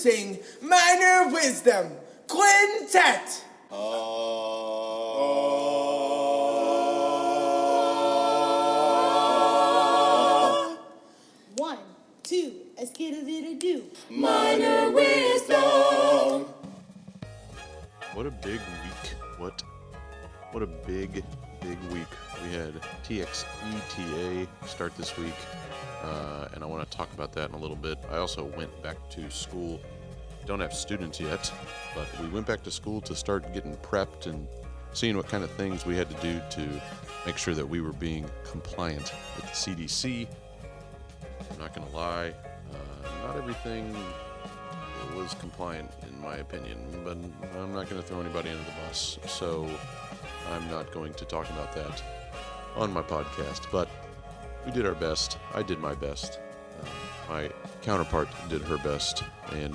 Introducing Minor Wisdom Quintet. 1, 2, a skidda-didda-doo. Minor Wisdom. What a big week. What a big week. We had TXETA start this week, and I want to talk about that in a little bit. I also went back to school. Don't have students yet, but we went back to school to start getting prepped and seeing what kind of things we had to do to make sure that we were being compliant with the CDC. I'm not going to lie, not everything was compliant in my opinion, but I'm not going to throw anybody under the bus, so I'm not going to talk about that on my podcast. But we did our best. I did my best. My counterpart did her best, and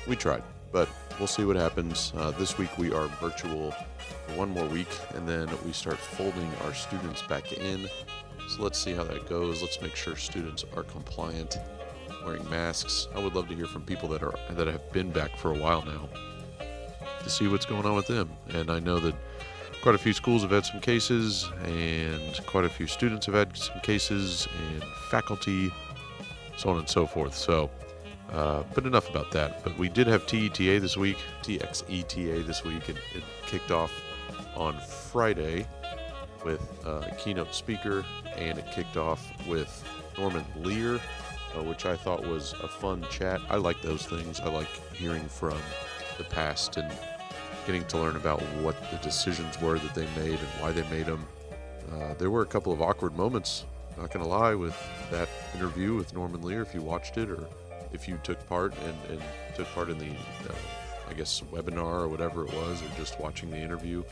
we tried, but we'll see what happens. This week we are virtual for one more week, and then we start folding our students back in. So let's see how that goes. Let's make sure students are compliant, wearing masks. I would love to hear from people that have been back for a while now to see what's going on with them. And I know that quite a few schools have had some cases, and quite a few students have had some cases, and faculty, so on and so forth. So, but enough about that. But we did have TXETA this week, and it kicked off on Friday with a keynote speaker, and it kicked off with Norman Lear, which I thought was a fun chat. I like those things. I like hearing from the past and getting to learn about what the decisions were that they made and why they made them. There were a couple of awkward moments, not going to lie, with that interview with Norman Lear, if you watched it or if you took part and took part in the, I guess, webinar or whatever it was, or just watching the interview.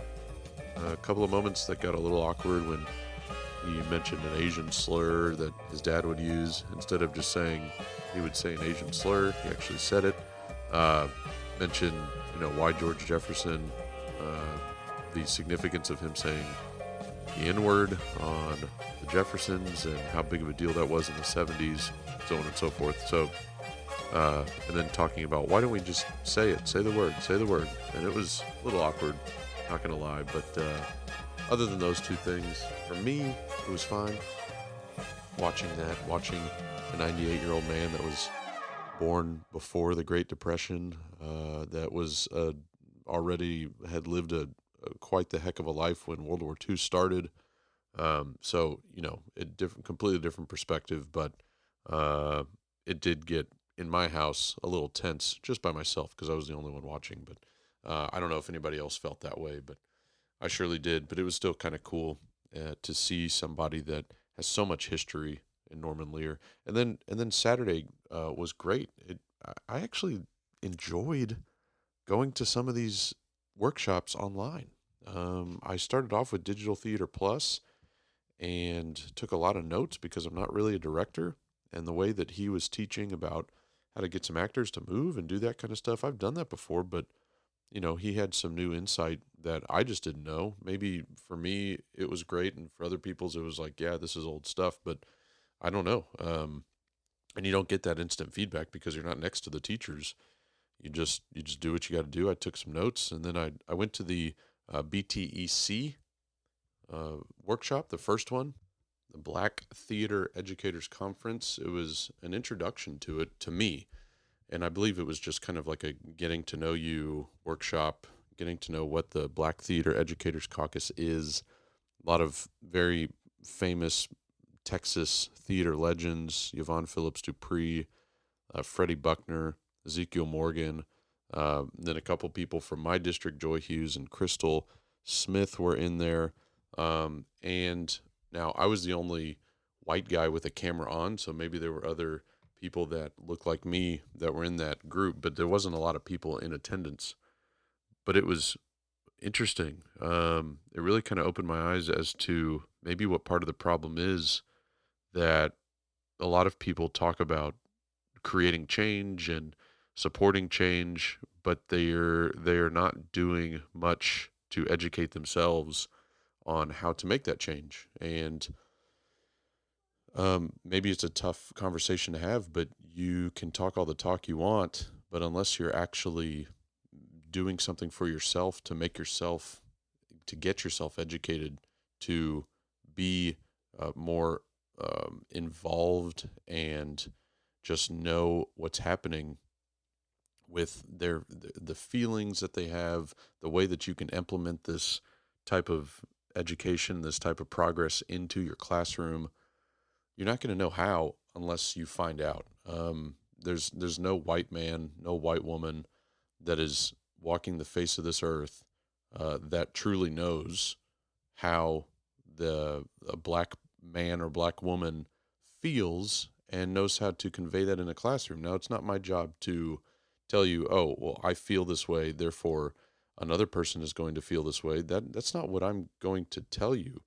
A couple of moments that got a little awkward when he mentioned an Asian slur that his dad would use. Instead of just saying, he would say an Asian slur, he actually said it. Mentioned, why George Jefferson, the significance of him saying the N-word on the Jeffersons and how big of a deal that was in the 70s, so on and so forth. So, and then talking about, why don't we just say the word. And it was a little awkward, not going to lie, but other than those two things, for me, it was fine. Watching a 98-year-old man that was born before the Great Depression, that was already had lived quite the heck of a life when World War II started. So, completely different perspective, but it did get, in my house, a little tense just by myself because I was the only one watching. But I don't know if anybody else felt that way, but I surely did. But it was still kind of cool to see somebody that has so much history in Norman Lear. And then Saturday was great. I actually enjoyed going to some of these workshops online. I started off with Digital Theater Plus and took a lot of notes because I'm not really a director. And the way that he was teaching about how to get some actors to move and do that kind of stuff, I've done that before, but he had some new insight that I just didn't know. Maybe for me, it was great, and for other people's, it was like, yeah, this is old stuff, but I don't know. And you don't get that instant feedback because you're not next to the teachers. You just do what you got to do. I took some notes, and then I went to the BTEC workshop, the first one, the Black Theater Educators Conference. It was an introduction to it, to me. And I believe it was just kind of like a getting to know you workshop, getting to know what the Black Theater Educators Caucus is. A lot of very famous Texas theater legends, Yvonne Phillips Dupree, Freddie Buckner, Ezekiel Morgan, then a couple people from my district, Joy Hughes and Crystal Smith, were in there. And now I was the only white guy with a camera on, so maybe there were other people that looked like me that were in that group, but there wasn't a lot of people in attendance. But it was interesting. It really kind of opened my eyes as to maybe what part of the problem is that a lot of people talk about creating change and supporting change, but they're not doing much to educate themselves on how to make that change. And maybe it's a tough conversation to have, but you can talk all the talk you want, but unless you're actually doing something for yourself to get yourself educated, to be more involved and just know what's happening with the feelings that they have, the way that you can implement this type of education, this type of progress into your classroom, you're not going to know how unless you find out. There's no white man, no white woman that is walking the face of this earth that truly knows how a black man or black woman feels and knows how to convey that in a classroom. Now, it's not my job to tell you, oh, well, I feel this way, therefore another person is going to feel this way. That's not what I'm going to tell you.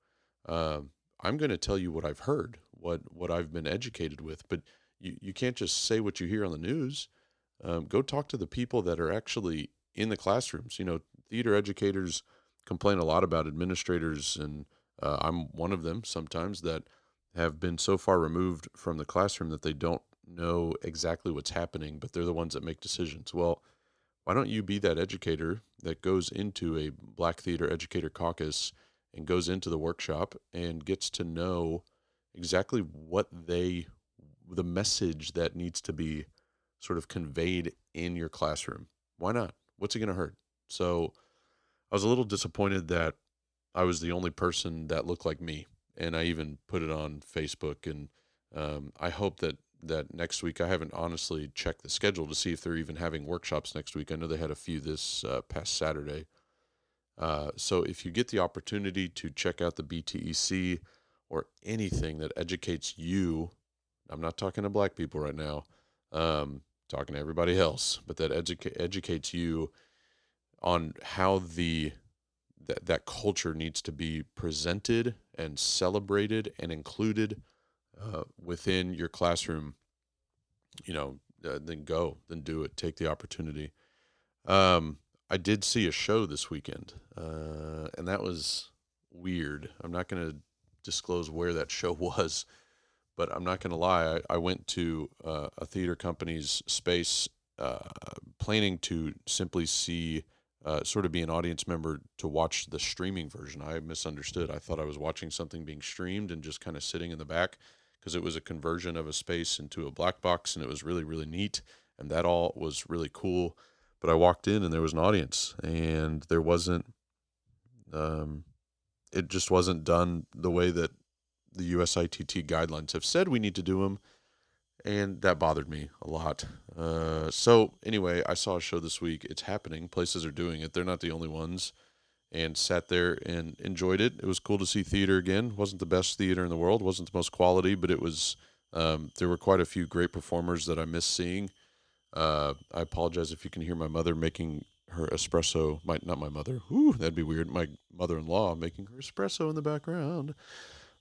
I'm going to tell you what I've heard, what I've been educated with. But you can't just say what you hear on the news. Go talk to the people that are actually in the classrooms. Theater educators complain a lot about administrators, and I'm one of them sometimes, that have been so far removed from the classroom that they don't know exactly what's happening, but they're the ones that make decisions. Well, why don't you be that educator that goes into a Black Theater Educator Caucus and goes into the workshop and gets to know exactly the message that needs to be sort of conveyed in your classroom? Why not? What's it going to hurt? So I was a little disappointed that I was the only person that looked like me, and I even put it on Facebook. And I hope that next week, I haven't honestly checked the schedule to see if they're even having workshops next week. I know they had a few this past Saturday. So if you get the opportunity to check out the BTEC or anything that educates you, I'm not talking to black people right now, talking to everybody else, but that educates you on how that culture needs to be presented and celebrated and included within your classroom, then do it, take the opportunity. I did see a show this weekend, and that was weird. I'm not going to disclose where that show was, but I'm not going to lie. I went to a theater company's space, planning to simply see, sort of be an audience member to watch the streaming version. I misunderstood. I thought I was watching something being streamed and just kind of sitting in the back, because it was a conversion of a space into a black box, and it was really, really neat. And that all was really cool. But I walked in and there was an audience, and there wasn't, it just wasn't done the way that the USITT guidelines have said we need to do them. And that bothered me a lot. So anyway, I saw a show this week. It's happening. Places are doing it. They're not the only ones. And sat there and enjoyed it. It was cool to see theater again. Wasn't the best theater in the world. Wasn't the most quality, but it was, there were quite a few great performers that I missed seeing. I apologize if you can hear my mother making her espresso. Not my mother. Ooh, that'd be weird. My mother-in-law making her espresso in the background.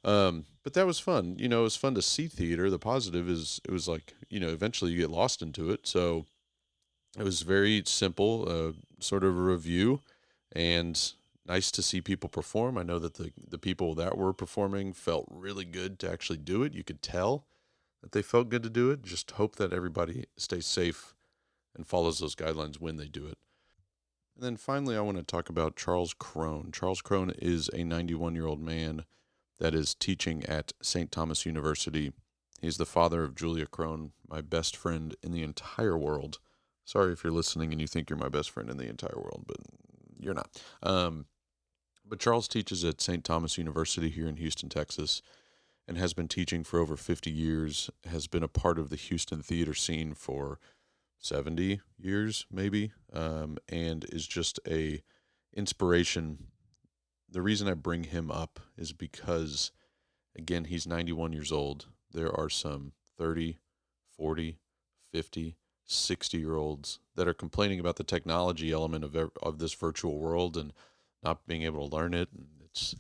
But that was fun. It was fun to see theater. The positive is it was like, eventually you get lost into it. So it was very simple, sort of a review, and nice to see people perform. I know that the people that were performing felt really good to actually do it. You could tell that they felt good to do it. Just hope that everybody stays safe and follows those guidelines when they do it. And then finally, I want to talk about Charles Crone. Charles Crone is a 91-year-old man that is teaching at St. Thomas University. He's the father of Julia Crone, my best friend in the entire world. Sorry if you're listening and you think you're my best friend in the entire world, but you're not. But Charles teaches at St. Thomas University here in Houston, Texas, and has been teaching for over 50 years, has been a part of the Houston theater scene for 70 years, maybe, and is just a inspiration. The reason I bring him up is because, again, he's 91 years old. There are some 30, 40, 50, 60-year-olds that are complaining about the technology element of this virtual world and not being able to learn it. And it's,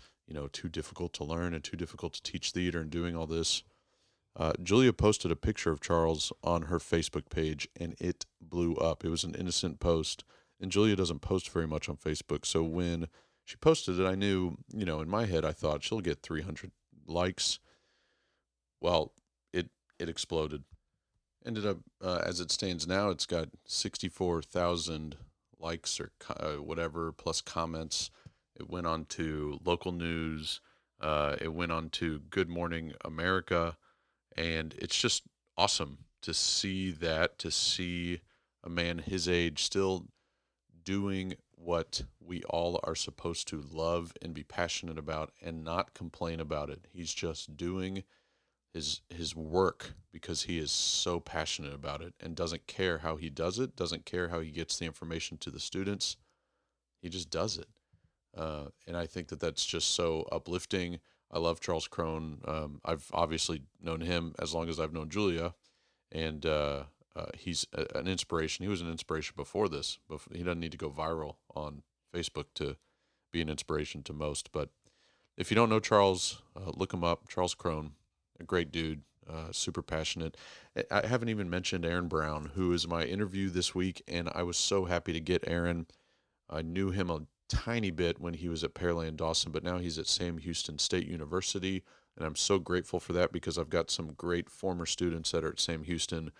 too difficult to learn and too difficult to teach theater and doing all this. Julia posted a picture of Charles on her Facebook page, and it blew up. It was an innocent post, and Julia doesn't post very much on Facebook. So when she posted it, I knew, in my head, I thought she'll get 300 likes. Well, it exploded. Ended up, as it stands now, it's got 64,000 likes or whatever, plus comments. It went on to local news. It went on to Good Morning America. And it's just awesome to see that, to see a man his age still doing what we all are supposed to love and be passionate about and not complain about it. He's just doing his work because he is so passionate about it and doesn't care how he does it, doesn't care how he gets the information to the students. He just does it. And I think that that's just so uplifting. I love Charles Crone. I've obviously known him as long as I've known Julia, and he's an inspiration. He was an inspiration before this. He doesn't need to go viral on Facebook to be an inspiration to most. But if you don't know Charles, look him up. Charles Crone, a great dude, super passionate. I haven't even mentioned Aaron Brown, who is my interview this week, and I was so happy to get Aaron. I knew him a tiny bit when he was at Pearland Dawson, but now he's at Sam Houston State University, and I'm so grateful for that because I've got some great former students that are at Sam Houston.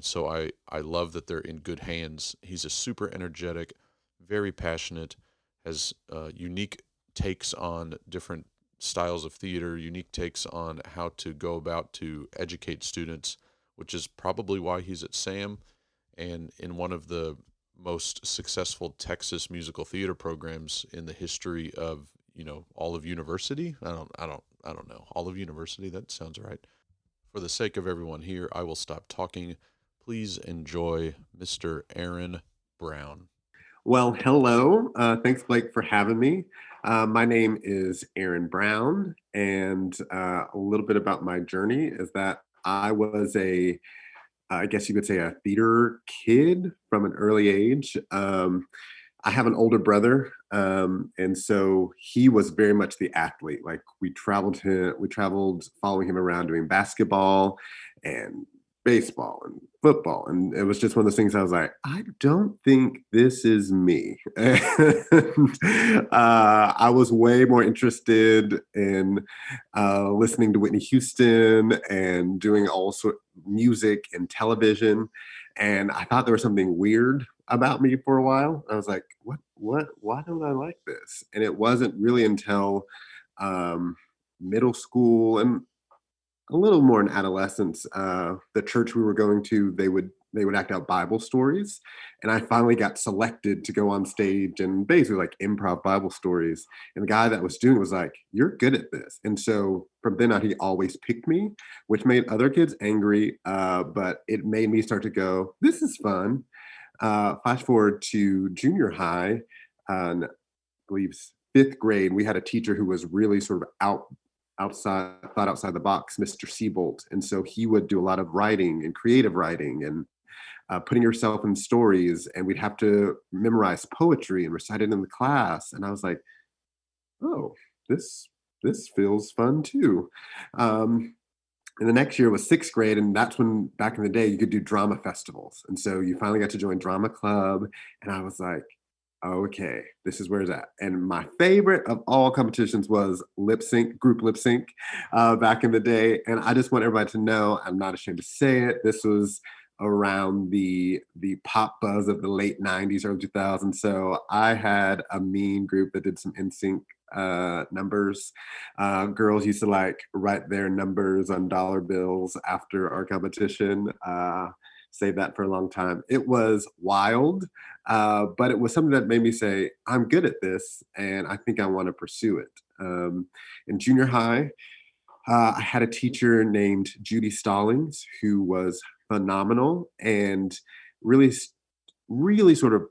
So I love that they're in good hands. He's a super energetic, very passionate, has unique takes on different styles of theater, unique takes on how to go about to educate students, which is probably why he's at Sam and in one of the most successful Texas musical theater programs in the history of, all of university. I don't know. All of university, that sounds right. For the sake of everyone here, I will stop talking. Please enjoy Mr. Aaron Brown. Well, hello. Thanks, Blake, for having me. My name is Aaron Brown, and a little bit about my journey is that I was I guess you could say, a theater kid from an early age. I have an older brother, and so he was very much the athlete. Like we traveled following him around doing basketball and baseball and football, and it was just one of those things. I was like, I don't think this is me. And, I was way more interested in listening to Whitney Houston and doing all sort music and television. And I thought there was something weird about me for a while. I was like, why don't I like this? And it wasn't really until um, middle school and a little more in adolescence. The church we were going to, they would act out Bible stories, and I finally got selected to go on stage and basically like improv Bible stories. And the guy that was doing it was like, "You're good at this." And so from then on, he always picked me, which made other kids angry, but it made me start to go, "This is fun." Flash forward to junior high, I believe fifth grade, we had a teacher who was really sort of thought outside the box, Mr. Siebold. And so he would do a lot of writing and creative writing and putting yourself in stories. And we'd have to memorize poetry and recite it in the class. And I was like, oh, this feels fun too. And the next year was sixth grade, and that's when back in the day you could do drama festivals. And so you finally got to join drama club, and I was like, okay, this is where it's at. And my favorite of all competitions was lip sync, group lip sync, back in the day. And I just want everybody to know, I'm not ashamed to say it. This was around the pop buzz of the late 90s, early 2000s. So I had a mean group that did some NSYNC numbers. Girls used to like write their numbers on dollar bills after our competition. Saved that for a long time. It was wild, but it was something that made me say, I'm good at this, and I think I want to pursue it. In junior high, I had a teacher named Judy Stallings who was phenomenal and really, really sort of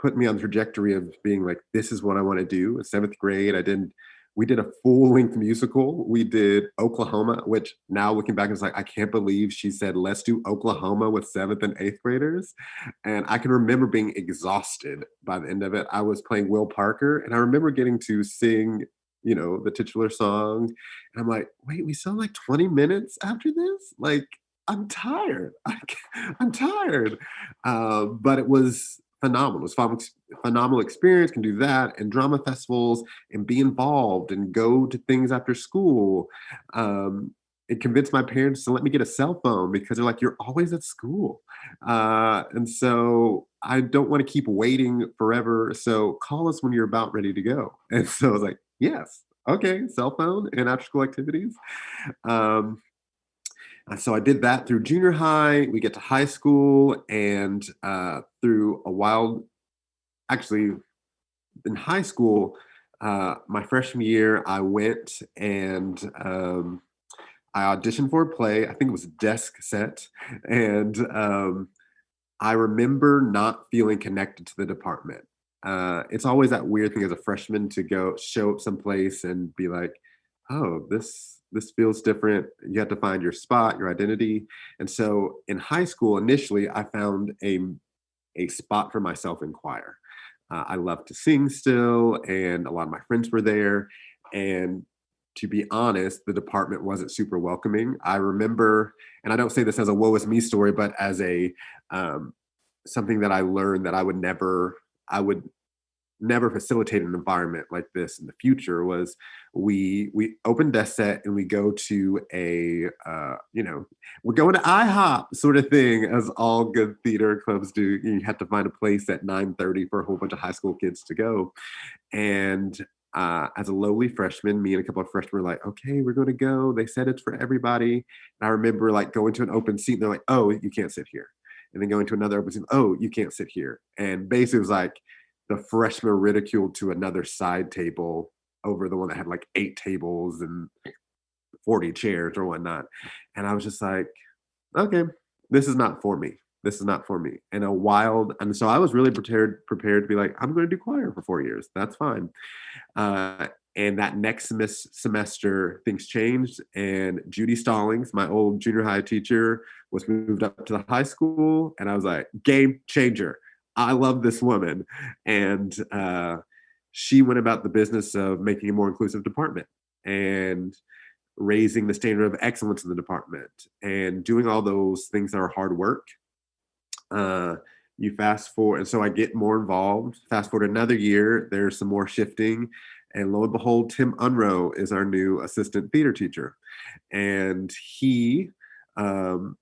put me on the trajectory of being like, this is what I want to do. In seventh grade, we did a full-length musical. We did Oklahoma, which now looking back, it's like, I can't believe she said, let's do Oklahoma with seventh and eighth graders. And I can remember being exhausted by the end of it. I was playing Will Parker, and I remember getting to sing, the titular song. And I'm like, wait, we saw like 20 minutes after this? Like, I'm tired. I'm tired. But it was phenomenal. It was phenomenal experience. Can do that and drama festivals and be involved and go to things after school. it convinced my parents to let me get a cell phone because they're like, "You're always at school, and so I don't want to keep waiting forever. So call us when you're about ready to go." And so I was like, "Yes, okay, cell phone and after school activities." Um, and so I did that through junior high. We get to high school, and through a wild, actually, in high school, my freshman year, I went and I auditioned for a play. I think it was Desk Set, and I remember not feeling connected to the department. It's always that weird thing as a freshman to go show up someplace and be like, "Oh, this feels different." You have to find your spot, your identity. And so in high school, initially, I found a spot for myself in choir. I love to sing still, and a lot of my friends were there. And to be honest, the department wasn't super welcoming. I remember, and I don't say this as a woe is me story, but as a um, something that I learned that I would never facilitate an environment like this in the future was we open desk set and we go to a we're going to IHOP sort of thing as all good theater clubs do. You have to find a place at 9:30 for a whole bunch of high school kids to go. And as a lowly freshman, me and a couple of freshmen were like, "Okay, we're going to go." They said it's for everybody. And I remember like going to an open seat and they're like, "Oh, you can't sit here." And then going to another open seat, "Oh, you can't sit here." And basically it was like the freshmen ridiculed to another side table over the one that had like 8 tables and 40 chairs or whatnot. And I was just like, "Okay, this is not for me. This is not for me." And a wild, and so I was really prepared to be like, "I'm going to do choir for 4 years. That's fine." And that next semester, things changed, and Judy Stallings, my old junior high teacher, was moved up to the high school, and I was like, "Game changer. I love this woman." And she went about the business of making a more inclusive department and raising the standard of excellence in the department and doing all those things that are hard work. uh, you fast forward, and so I get more involved. Fast forward another year, there's some more shifting, and lo and behold, Tim Unrow is our new assistant theater teacher, and he um,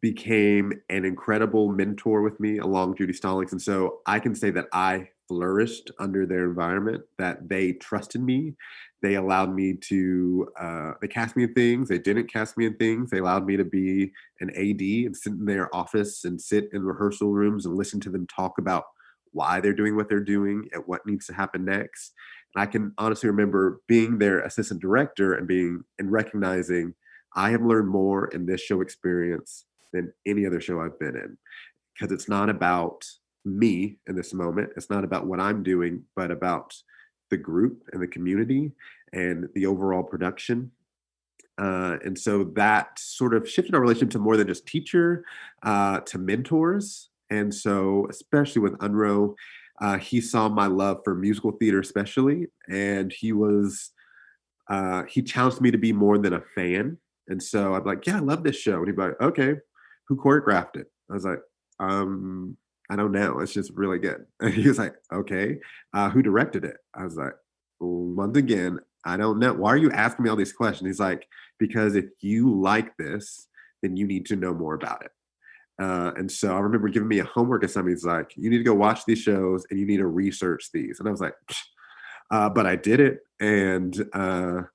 became an incredible mentor with me along Judy Stallings. And so I can say that I flourished under their environment, that they trusted me. They allowed me to, they cast me in things. They didn't cast me in things. They allowed me to be an AD and sit in their office and sit in rehearsal rooms and listen to them talk about why they're doing what they're doing and what needs to happen next. And I can honestly remember being their assistant director and being and recognizing I have learned more in this show experience than any other show I've been in. Because it's not about me in this moment. It's not about what I'm doing, but about the group and the community and the overall production. And so that sort of shifted our relationship to more than just teacher, to mentors. And so, especially with Unrow, he saw my love for musical theater, especially, and he challenged me to be more than a fan. And so I'm like, "Yeah, I love this show." And he'd be like, "Okay, who choreographed it?" I was like, I don't know. It's just really good." And he was like, "Okay, who directed it?" I was like, "Once again, I don't know. Why are you asking me all these questions?" He's like, "Because if you like this, then you need to know more about it." And so I remember giving me a homework assignment. He's like, "You need to go watch these shows and you need to research these." And I was like, but I did it. And I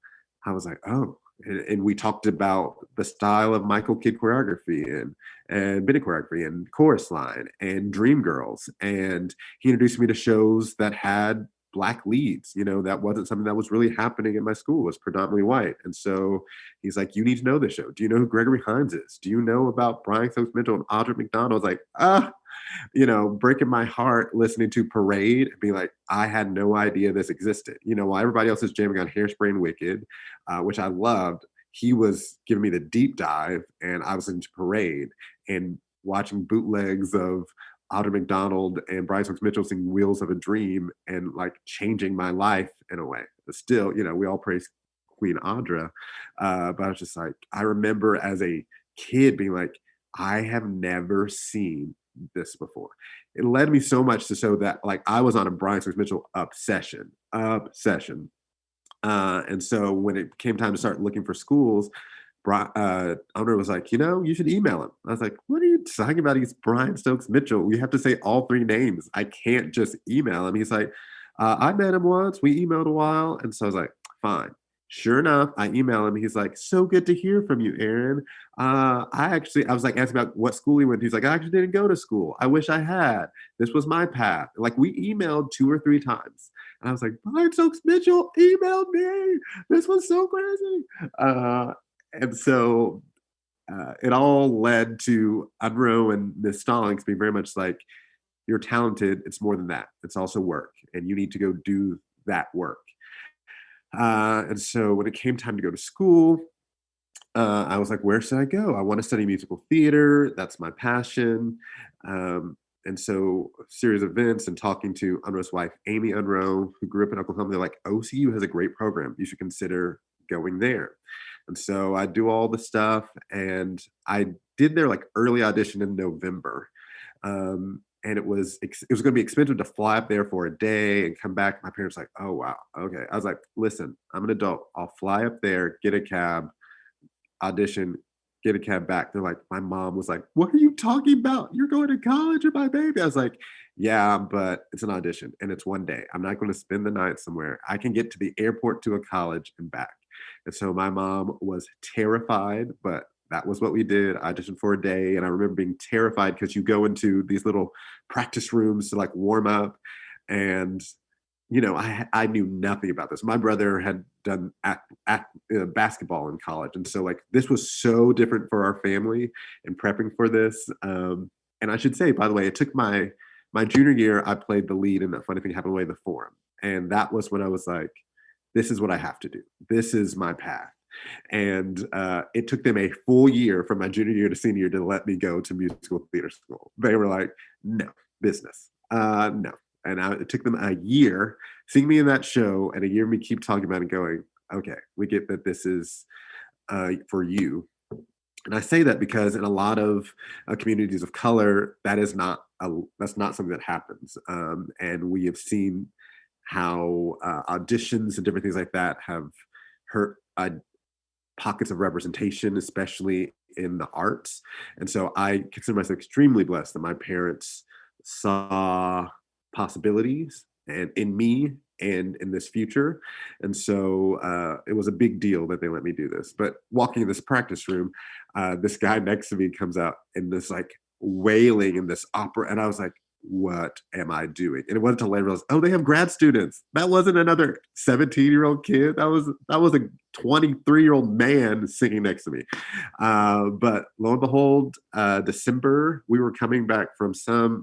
was like, "Oh." And we talked about the style of Michael Kidd choreography and Bennett choreography and Chorus Line and Dreamgirls. And he introduced me to shows that had black leads. That wasn't something that was really happening in my school. It was predominantly white. And so he's like, "You need to know this show. Do you know who Gregory Hines is? Do you know about Brian Stokes Mitchell and Audra McDonald?" I was like, breaking my heart listening to Parade and being like, I had no idea this existed. While everybody else is jamming on Hairspray and Wicked, which I loved, he was giving me the deep dive, and I was into Parade and watching bootlegs of Audra McDonald and Bryce Hooks Mitchell sing Wheels of a Dream and like changing my life in a way. But still, we all praise Queen Audra. But I was just like, I remember as a kid being like, I have never seen this before. It led me so much to show that like I was on a Brian Stokes Mitchell obsession. And so when it came time to start looking for schools, Unruh was like, you should email him. I was like, what are you talking about? He's Brian Stokes Mitchell. We have to say all three names. I can't just email him. He's like, I met him once. We emailed a while. And so I was like, fine. Sure enough, I email him. He's like, so good to hear from you, Aaron. I was like asking about what school he went to. He's like, I actually didn't go to school. I wish I had. This was my path. Like we emailed 2 or 3 times. And I was like, Brian Stokes Mitchell emailed me. This was so crazy. And so it all led to Unruh and Miss Stallings being very much like, you're talented. It's more than that. It's also work. And you need to go do that work. And so when it came time to go to school, I was like, where should I go? I want to study musical theater. That's my passion. And so a series of events and talking to Unruh's wife, Amy Unruh, who grew up in Oklahoma, they're like, OCU has a great program. You should consider going there. And so I do all the stuff, and I did their like early audition in November. And it was going to be expensive to fly up there for a day and come back. My parents were like, oh, wow. Okay. I was like, listen, I'm an adult. I'll fly up there, get a cab, audition, get a cab back. They're like, my mom was like, what are you talking about? You're going to college with my baby. I was like, yeah, but it's an audition and it's one day. I'm not going to spend the night somewhere. I can get to the airport to a college and back. And so my mom was terrified, but that was what we did. I auditioned for a day. And I remember being terrified because you go into these little practice rooms to like warm up. And, I knew nothing about this. My brother had done basketball in college. And so like, this was so different for our family and prepping for this. And I should say, by the way, it took my junior year, I played the lead in That Funny Thing Happened Away the Forum. And that was when I was like, this is what I have to do. This is my path. And it took them a full year from my junior year to senior year to let me go to musical theater school. They were like, no, business. No. And it took them a year seeing me in that show and a year of me keep talking about it going, okay, we get that this is for you. And I say that because in a lot of communities of color, that's not something that happens. And we have seen how auditions and different things like that have hurt pockets of representation, especially in the arts. And so I consider myself extremely blessed that my parents saw possibilities and in me and in this future. And so it was a big deal that they let me do this. But walking in this practice room, this guy next to me comes out in this like wailing in this opera. And I was like, what am I doing? And it wasn't until later I realized, oh, they have grad students. That wasn't another 17-year-old kid. That was a 23-year-old man singing next to me. But lo and behold, December, we were coming back from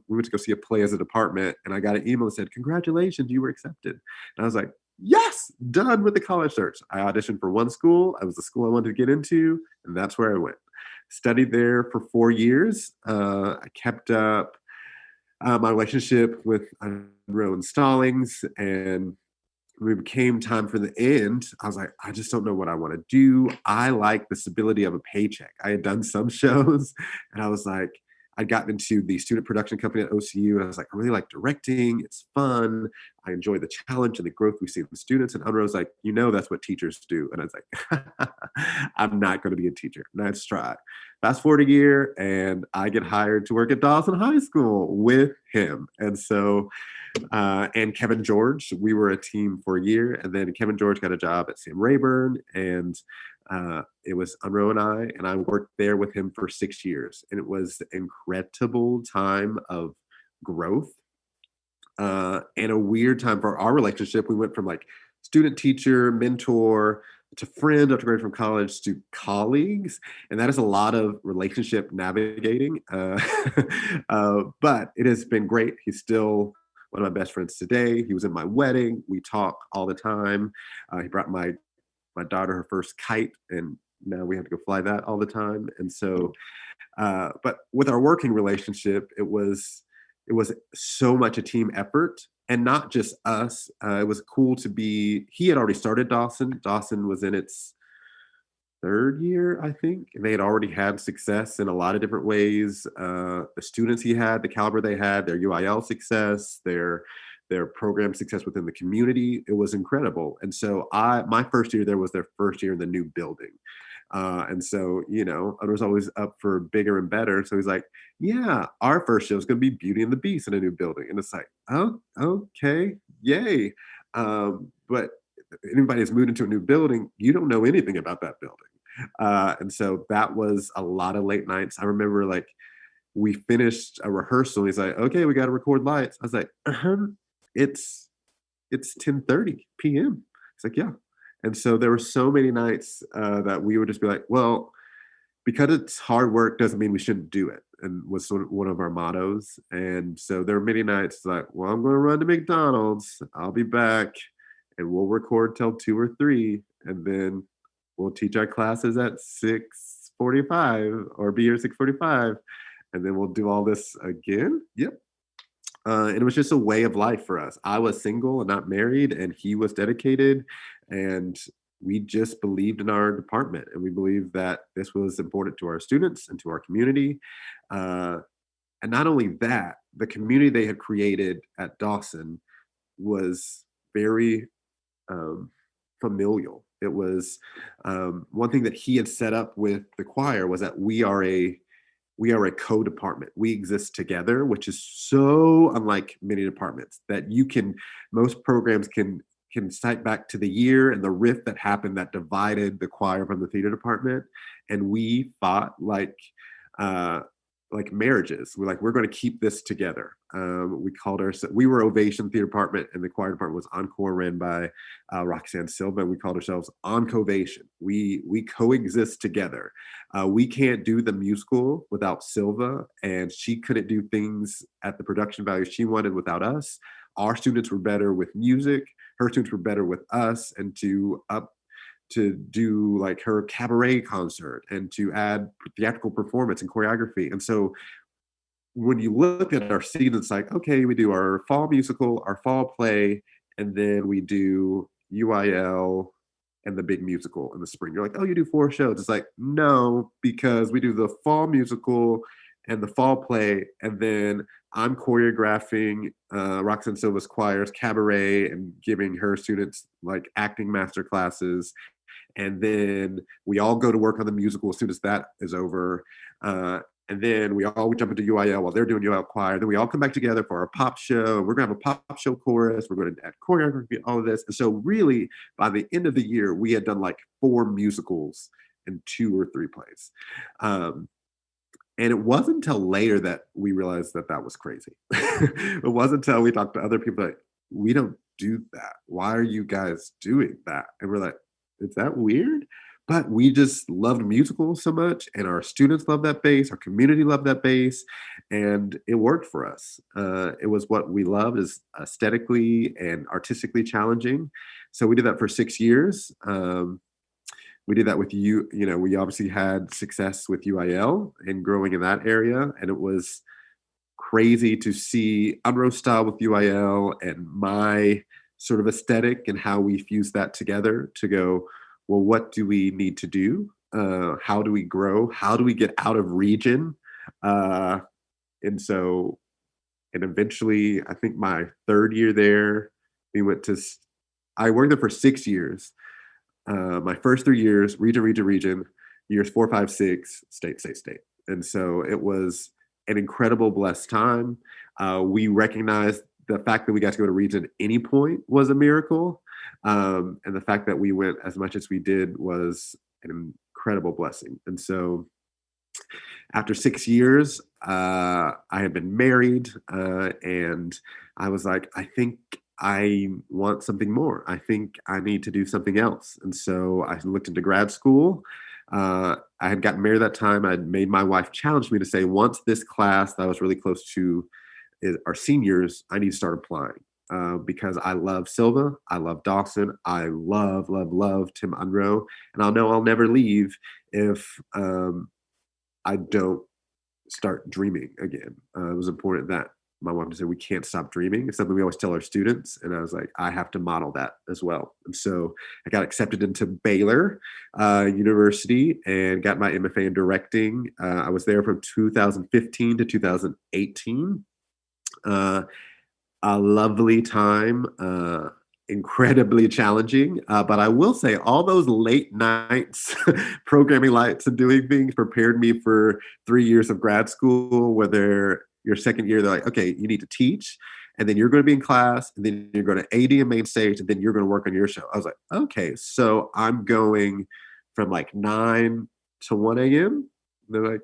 we went to go see a play as a department, and I got an email that said, congratulations, you were accepted. And I was like, yes, done with the college search. I auditioned for one school. It was the school I wanted to get into, and that's where I went. Studied there for 4 years. I kept up my relationship with Unruh and Stallings, and when it became time for the end, I was like, I just don't know what I want to do. I like the stability of a paycheck. I had done some shows, and I was like, I'd gotten into the student production company at OCU, and I was like, I really like directing. It's fun. I enjoy the challenge and the growth we see in the students. And Unruh was like, that's what teachers do. And I was like, I'm not going to be a teacher. Nice try. Fast forward a year, and I get hired to work at Dawson High School with him. And so, and Kevin George, we were a team for a year. And then Kevin George got a job at Sam Rayburn, and it was Unruh and I worked there with him for 6 years. And it was an incredible time of growth and a weird time for our relationship. We went from like student, teacher, mentor to friend after graduating from college to colleagues. And that is a lot of relationship navigating. But it has been great. He's still one of my best friends today. He was in my wedding. We talk all the time. He brought my daughter her first kite, and now we have to go fly that all the time. And so, but with our working relationship, it was so much a team effort, and not just us. It was cool to be, he had already started Dawson. Dawson was in its 3rd year, I think, and they had already had success in a lot of different ways. The students he had, the caliber they had, their UIL success, their their program success within the community. It was incredible. And so my first year there was their first year in the new building. And so, I was always up for bigger and better. So he's like, yeah, our first show is going to be Beauty and the Beast in a new building. And it's like, oh, okay, yay. But anybody that's moved into a new building, you don't know anything about that building. And so that was a lot of late nights. I remember like we finished a rehearsal. He's like, okay, we got to record lights. I was like, it's 10:30 p.m. It's like, yeah. And so there were so many nights that we would just be like, well, because it's hard work doesn't mean we shouldn't do it. And was sort of one of our mottos. And so there were many nights like, well, I'm going to run to McDonald's. I'll be back and we'll record till 2 or 3. And then we'll teach our classes at 6:45 or be here 6:45. And then we'll do all this again. Yep. And it was just a way of life for us. I was single and not married, and he was dedicated. And we just believed in our department, and we believed that this was important to our students and to our community. And not only that, the community they had created at Dawson was very familial. It was one thing that he had set up with the choir was that we are a co-department. We exist together, which is so unlike many departments that most programs can cite back to the year and the rift that happened that divided the choir from the theater department. And we fought like marriages. We're going to keep this together. We were Ovation Theater Department, and the choir department was Encore, ran by Roxanne Silva. We called ourselves Oncovation. We coexist together. We can't do the musical without Silva, and she couldn't do things at the production value she wanted without us. Our students were better with music. Her students were better with us, and to do like her cabaret concert and to add theatrical performance and choreography. And so when you look at our season, it's like, okay, we do our fall musical, our fall play, and then we do UIL and the big musical in the spring. You're like, oh, you do 4 shows. It's like, no, because we do the fall musical and the fall play, and then I'm choreographing Roxanne Silva's choir's cabaret and giving her students like acting master classes. And then we all go to work on the musical as soon as that is over. And then we all jump into UIL while they're doing UIL choir. Then we all come back together for our pop show. We're going to have a pop show chorus. We're going to add choreography, all of this. And so really, by the end of the year, we had done like 4 musicals and 2 or 3 plays. And it wasn't until later that we realized that was crazy. It wasn't until we talked to other people like, we don't do that. Why are you guys doing that? And we're like, is that weird? But we just loved musicals so much, and our students loved that bass, our community loved that bass, and it worked for us. It was what we loved, is aesthetically and artistically challenging. So we did that for 6 years. We did that with we obviously had success with UIL and growing in that area, and it was crazy to see Unro style with UIL and my sort of aesthetic and how we fused that together to go, well, what do we need to do? How do we grow? How do we get out of region? And eventually, I think my 3rd year there, I worked there for 6 years. My first 3 years, region, years 4, 5, 6, state. And so it was an incredible, blessed time. We recognized the fact that we got to go to region at any point was a miracle. And the fact that we went as much as we did was an incredible blessing. And so after 6 years, I had been married, and I was like, I think I want something more. I think I need to do something else. And so I looked into grad school. I had gotten married that time. I'd made my wife challenge me to say, once this class that I was really close to our seniors, I need to start applying. Because I love Silva, I love Dawson, I love Tim Unro, and I'll never leave if I don't start dreaming again. It was important that my mom said we can't stop dreaming. It's something we always tell our students, and I was like, I have to model that as well. And so I got accepted into Baylor University and got my MFA in directing. I was there from 2015 to 2018. a lovely time, incredibly challenging. But I will say, all those late nights, programming lights and doing things prepared me for 3 years of grad school, where your second year, they're like, okay, you need to teach. And then you're going to be in class, and then you're going to AD and main stage, and then you're going to work on your show. I was like, okay, so I'm going from like 9 to 1 a.m. They're like,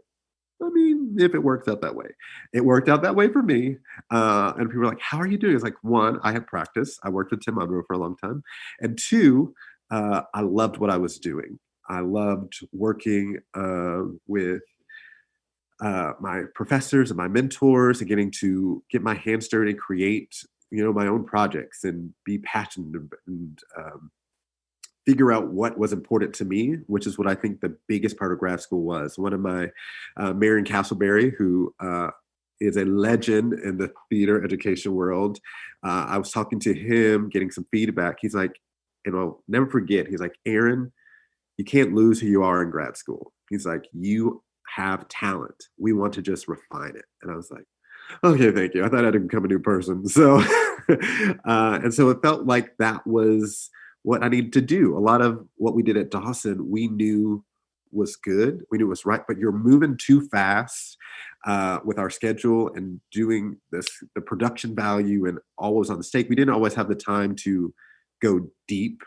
I mean, if it works out that way. It worked out that way for me. And people were like, how are you doing? It's like, one, I had practice. I worked with Tim Monroe for a long time. And two, I loved what I was doing. I loved working with my professors and my mentors and getting to get my hands dirty, create, my own projects and be passionate and figure out what was important to me, which is what I think the biggest part of grad school was. One of my, Marion Castleberry, who is a legend in the theater education world. I was talking to him, getting some feedback. He's like, and I'll never forget, he's like, Aaron, you can't lose who you are in grad school. He's like, you have talent. We want to just refine it. And I was like, okay, thank you. I thought I had to become a new person. So, and so it felt like that was what I needed to do. A lot of what we did at Dawson, we knew was good. We knew it was right, but you're moving too fast with our schedule and doing the production value and always on the stake. We didn't always have the time to go deep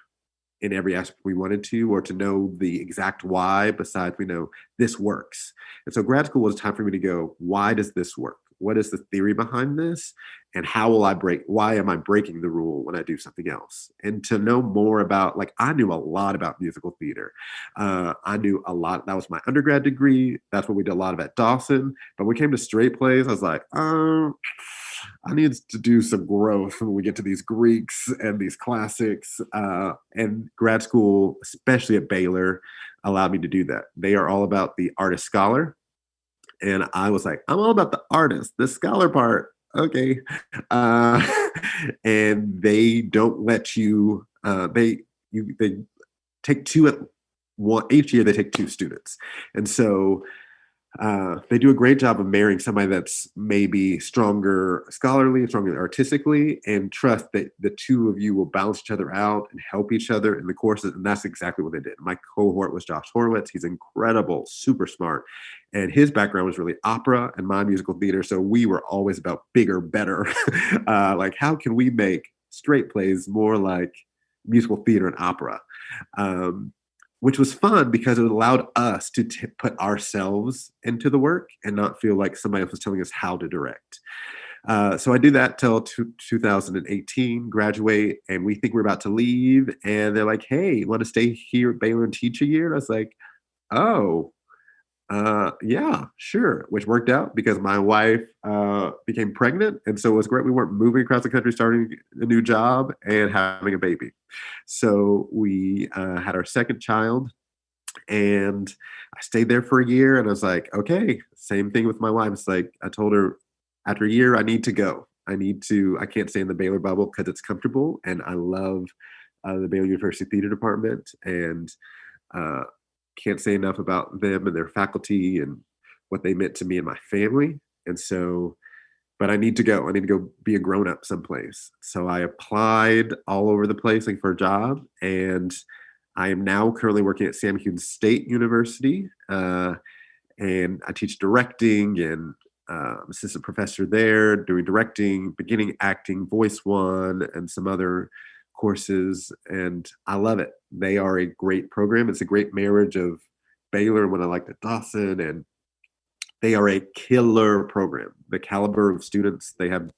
in every aspect we wanted to, or to know the exact why, besides we know this works. And so grad school was a time for me to go, why does this work? What is the theory behind this? And why am I breaking the rule when I do something else? And to know more about, like, I knew a lot about musical theater. I knew a lot. That was my undergrad degree. That's what we did a lot of at Dawson. But when we came to straight plays, I was like, I need to do some growth when we get to these Greeks and these classics. And grad school, especially at Baylor, allowed me to do that. They are all about the artist scholar. And I was like, I'm all about the artist, the scholar part. Okay. And they don't let you, they take two at one, each year they take two students. And so they do a great job of marrying somebody that's maybe stronger scholarly, stronger artistically, and trust that the two of you will balance each other out and help each other in the courses. And that's exactly what they did. My cohort was Josh Horowitz. He's incredible, super smart. And his background was really opera and my musical theater. So we were always about bigger, better. Like, how can we make straight plays more like musical theater and opera? Which was fun because it allowed us to put ourselves into the work and not feel like somebody else was telling us how to direct. So I did that till 2018, graduate, and we think we're about to leave. And they're like, hey, you want to stay here at Baylor and teach a year? And I was like, oh, yeah, sure. Which worked out because my wife became pregnant. And so it was great. We weren't moving across the country, starting a new job and having a baby. So we had our second child, and I stayed there for a year. And I was like, okay, same thing with my wife. It's like, I told her after a year, I need to go. I can't stay in the Baylor bubble because it's comfortable. And I love the Baylor University Theater Department, and can't say enough about them and their faculty and what they meant to me and my family. And so, but I need to go. I need to go be a grown-up someplace. So I applied all over the place looking for a job, and I am now currently working at Sam Houston State University, and I teach directing and assistant professor there, doing directing, beginning acting, voice one, and some other courses, and I love it. They are a great program. It's a great marriage of Baylor and what I liked at Dawson, and they are a killer program. The caliber of students they have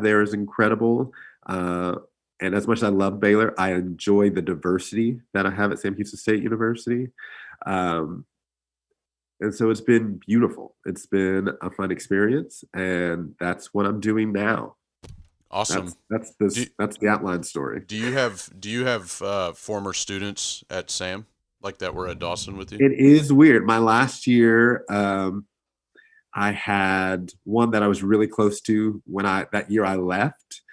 there is incredible. And as much as I love Baylor, I enjoy the diversity that I have at Sam Houston State University. And so it's been beautiful. It's been a fun experience, and that's what I'm doing now. Awesome. That's the outline story. Do you have former students at Sam like that were at Dawson with you? It is weird. My last year, I had one that I was really close to that year I left.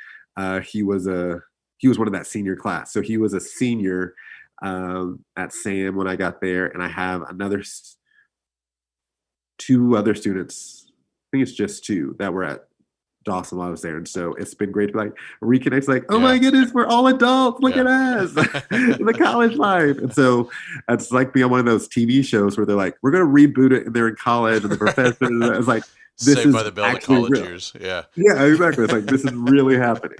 He was one of that senior class, so he was a senior at Sam when I got there, and I have two other students. I think it's just two that were at awesome while I was there. And so it's been great to like reconnect, like, oh Yeah. my goodness, we're all adults. Look Yeah. at us. The college life. And so it's like being on one of those TV shows where they're like, we're going to reboot it and they're in college and the professor is like, this Saved is by the Bell, the actually college real. years. Yeah. Yeah, exactly. It's like, this is really happening.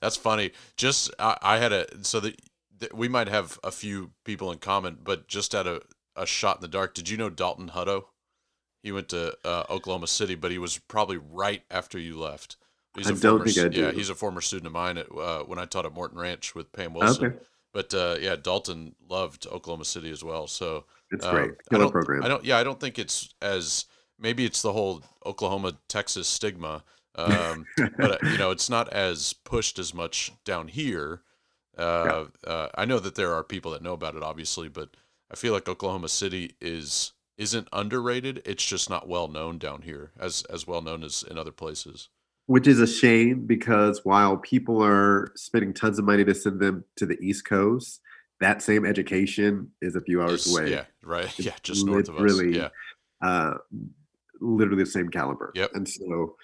That's funny. Just I had we might have a few people in common, but just at a shot in the dark. Did you know Dalton Hutto? He went to Oklahoma City, but he was probably right after you left. He's I don't think I do. Yeah, he's a former student of mine when I taught at Morton Ranch with Pam Wilson. Okay. But yeah, Dalton loved Oklahoma City as well. So It's great. I Killer program. I don't think it's as, maybe it's the whole Oklahoma Texas stigma, but it's not as pushed as much down here. I know that there are people that know about it, obviously, but I feel like Oklahoma City isn't underrated. It's just not well known down here as well known as in other places. Which is a shame because while people are spending tons of money to send them to the East Coast, that same education is a few hours away. Yeah, right. It's Yeah, just north of us. literally, Yeah. literally the same caliber. Yep. And so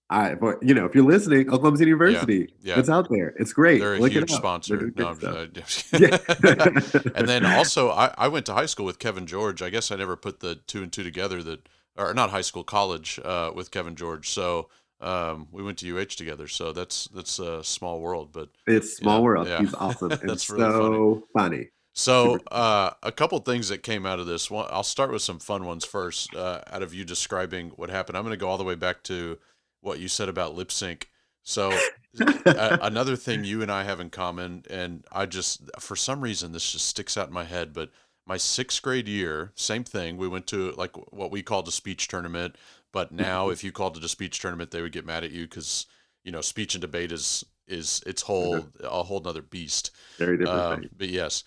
but if you're listening, Oklahoma City University, yeah. it's out there. It's great. They're a Look huge it up. sponsor. They're No, good I'm stuff. just- Yeah. And then also, I went to high school with Kevin George. I guess I never put the two and two together. Or not high school, college with Kevin George. So we went to UH together. So that's a small world, but It's small world. yeah. He's awesome. And That's really so funny. So a couple things that came out of this. One, I'll start with some fun ones first. Out of you describing what happened, I'm going to go all the way back to what you said about lip sync. So another thing you and I have in common, and I just, for some reason, this just sticks out in my head, but my 6th grade year, same thing. We went to like what we called a speech tournament, but now if you called it a speech tournament, they would get mad at you because, speech and debate is a whole nother beast. Very different thing. But yes,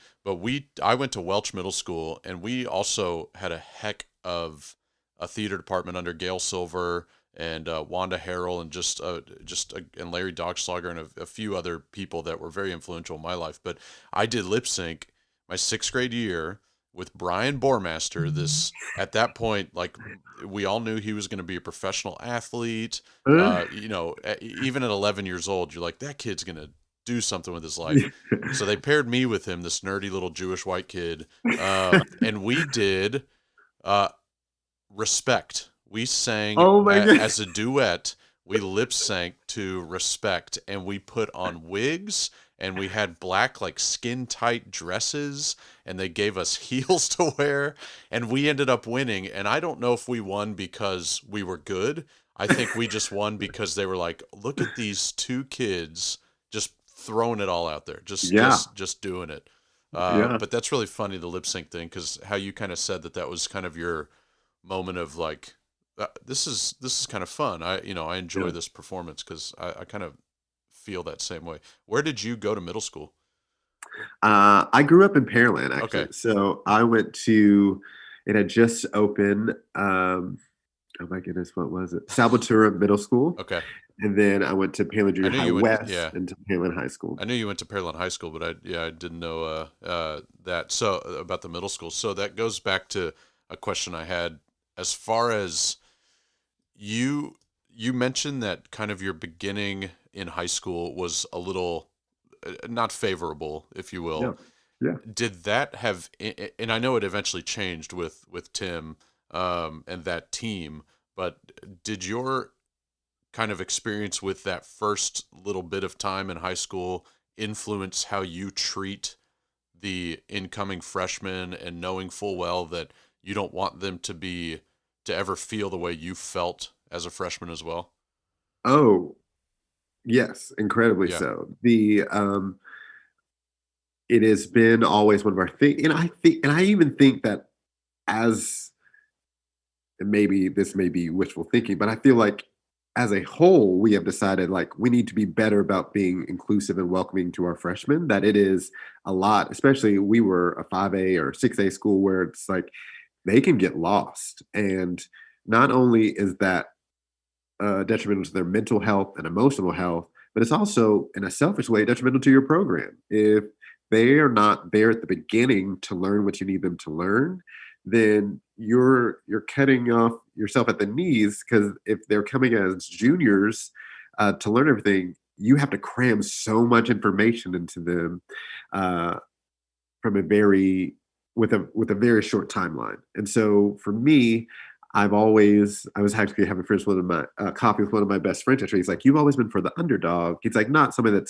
I went to Welch Middle School, and we also had a heck of a theater department under Gail Silver and Wanda Harrell and and Larry Dockslager and a few other people that were very influential in my life. But I did lip sync my 6th grade year with Brian Bormaster. This, at that point, like, we all knew he was going to be a professional athlete. Even at 11 years old, you're like, that kid's going to do something with his life. So they paired me with him, this nerdy little Jewish white kid. And we did Respect. We sang as a duet. We lip sync to Respect, and we put on wigs, and we had black, like, skin tight dresses, and they gave us heels to wear, and we ended up winning. And I don't know if we won because we were good. I think we just won because they were like, look at these two kids just throwing it all out there, just doing it. But that's really funny, the lip sync thing, because how you kind of said that was kind of your moment of like, this is kind of fun. I enjoy this performance because I kind of feel that same way. Where did you go to middle school? I grew up in Pearland, actually. Okay. So I went to, it had just opened, oh my goodness, what was it? Salvatore Middle School. Okay. And then I went to Pearland Junior High West and to Pearland High School. I knew you went to Pearland High School, but I didn't know that. So about the middle school. So that goes back to a question I had as far as you mentioned that kind of your beginning in high school was a little not favorable, if you will. Yeah. Did that have, and I know it eventually changed with Tim and that team, but did your kind of experience with that first little bit of time in high school influence how you treat the incoming freshmen, and knowing full well that you don't want them to ever feel the way you felt as a freshman as well? Oh, yes, incredibly Yeah. so. It has been always one of our things, and I even think that, as, and maybe this may be wishful thinking, but I feel like as a whole, we have decided like we need to be better about being inclusive and welcoming to our freshmen. That it is a lot, especially we were a 5A or 6A school where it's like they can get lost, and not only is that detrimental to their mental health and emotional health, but it's also, in a selfish way, detrimental to your program. If they are not there at the beginning to learn what you need them to learn, then you're cutting off yourself at the knees, because if they're coming as juniors to learn everything, you have to cram so much information into them uh, from a very with a very short timeline. And so for me, I was actually having friends with one of my coffee with one of my best friends. Actually, he's like, "You've always been for the underdog." He's like, not somebody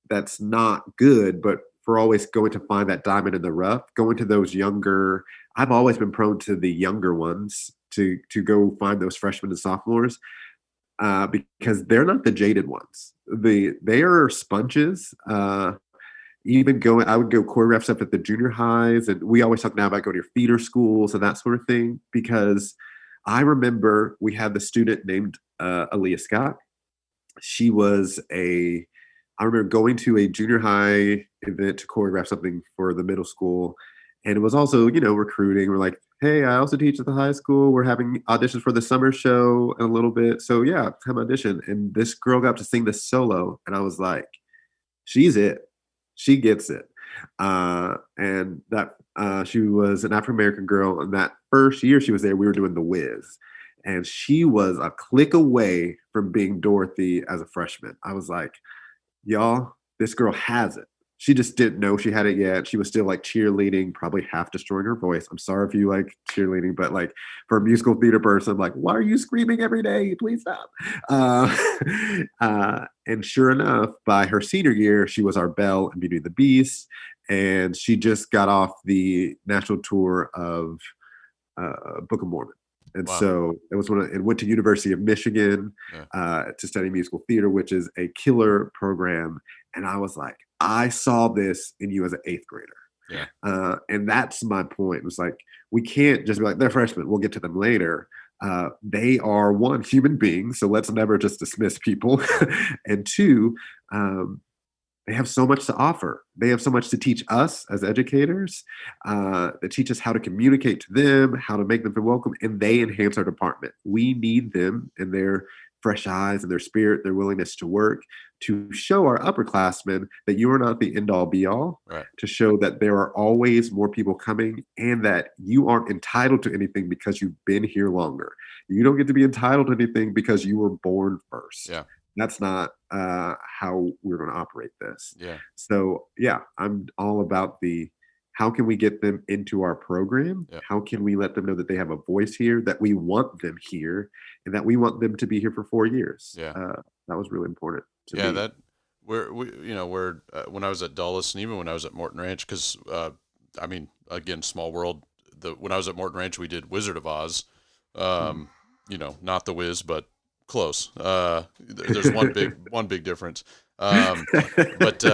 that's not good, but for always going to find that diamond in the rough, going to those younger. I've always been prone to the younger ones to go find those freshmen and sophomores because they're not the jaded ones. They are sponges. Even going, I would go choreograph stuff at the junior highs, and we always talk now about going to your feeder schools and that sort of thing. Because I remember we had the student named Aaliyah Scott. She was a I remember going to a junior high event to choreograph something for the middle school. And it was also, recruiting. We're like, hey, I also teach at the high school. We're having auditions for the summer show in a little bit. So yeah, come audition. And this girl got to sing this solo. And I was like, she's it. She gets it. And that she was an African American girl. And that first year she was there, we were doing The Wiz. And she was a click away from being Dorothy as a freshman. I was like, y'all, this girl has it. She just didn't know she had it yet. She was still like cheerleading, probably half destroying her voice. I'm sorry if you like cheerleading, but like for a musical theater person, I'm like, why are you screaming every day? Please stop. And sure enough, by her senior year, she was our Belle in Beauty and the Beast. And she just got off the national tour of Book of Mormon. And Wow. so it was and went to University of Michigan to study musical theater, which is a killer program. And I was like, I saw this in you as an eighth grader. Yeah. And that's my point. It was like, we can't just be like, they're freshmen, we'll get to them later. They are, one, human beings, so let's never just dismiss people. And two, they have so much to offer. They have so much to teach us as educators. They teach us how to communicate to them, how to make them feel welcome, and they enhance our department. We need them and their fresh eyes and their spirit, their willingness to work, to show our upperclassmen that you are not the end all be all, Right. to show that there are always more people coming and that you aren't entitled to anything because you've been here longer. You don't get to be entitled to anything because you were born first. Yeah. That's not how we're going to operate this. Yeah. So yeah, I'm all about how can we get them into our program? Yeah. How can we let them know that they have a voice here, that we want them here, and that we want them to be here for 4 years? Yeah. That was really important to Yeah. me. That we're when I was at Dulles and even when I was at Morton Ranch, because I mean, again, small world. When I was at Morton Ranch, we did Wizard of Oz. Not the Wiz, but close. There's one big difference. But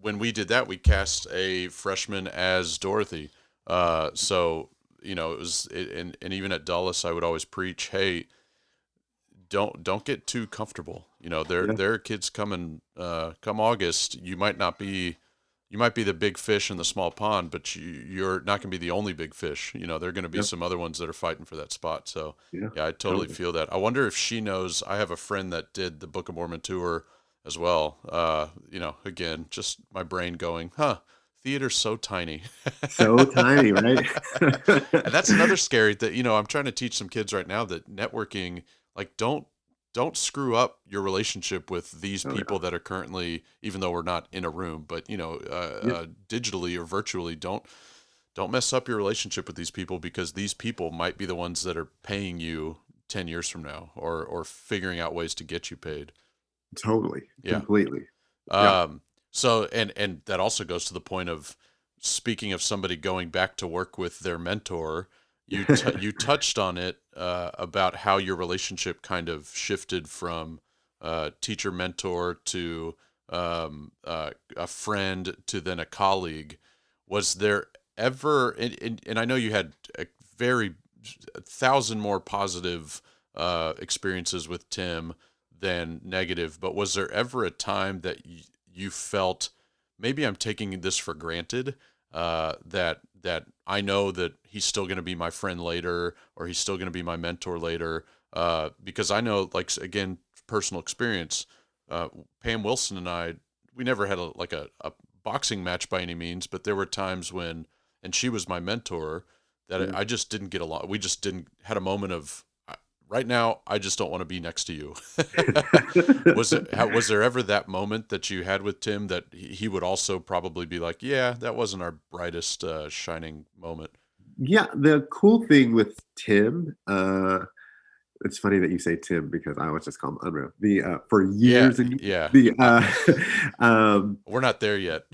when we did that, we cast a freshman as Dorothy. So it was, and even at Dulles, I would always preach, hey, don't get too comfortable. There are kids coming, come August, you might be the big fish in the small pond, but you're not going to be the only big fish. There are going to be some other ones that are fighting for that spot. So yeah, I totally feel that. I wonder if she knows. I have a friend that did the Book of Mormon tour as well. Again, just my brain going, theater's so tiny. So tiny, right? And that's another scary that, I'm trying to teach some kids right now that networking, like don't screw up your relationship with these people that are currently, even though we're not in a room, but digitally or virtually, don't mess up your relationship with these people, because these people might be the ones that are paying you 10 years from now or figuring out ways to get you paid. Totally. Yeah. Completely. So, and that also goes to the point of, speaking of somebody going back to work with their mentor, you touched on it about how your relationship kind of shifted from teacher mentor to a friend to then a colleague. Was there ever, and I know you had a 1,000 more positive experiences with Tim than negative, but was there ever a time that you felt, maybe I'm taking this for granted, that I know that he's still going to be my friend later, or he's still going to be my mentor later, because I know, like, again, personal experience, Pam Wilson and I, we never had a boxing match by any means, but there were times when and she was my mentor, that I just didn't get along. We just didn't had a moment of right now. I just don't want to be next to you. Was there ever that moment that you had with Tim that he would also probably be like, yeah, that wasn't our brightest shining moment? Yeah, the cool thing with Tim, it's funny that you say Tim because I always just call him Unreal. For Yeah, years and yeah. the We're not there yet.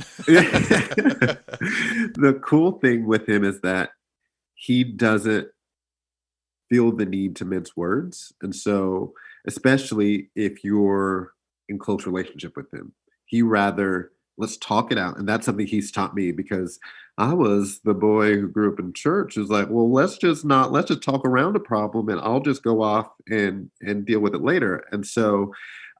the cool thing with him is that he doesn't feel the need to mince words. And so, especially if you're in close relationship with him, he rather let's talk it out. And that's something he's taught me because I was the boy who grew up in church who's like, well, let's just talk around a problem and I'll just go off and deal with it later. And so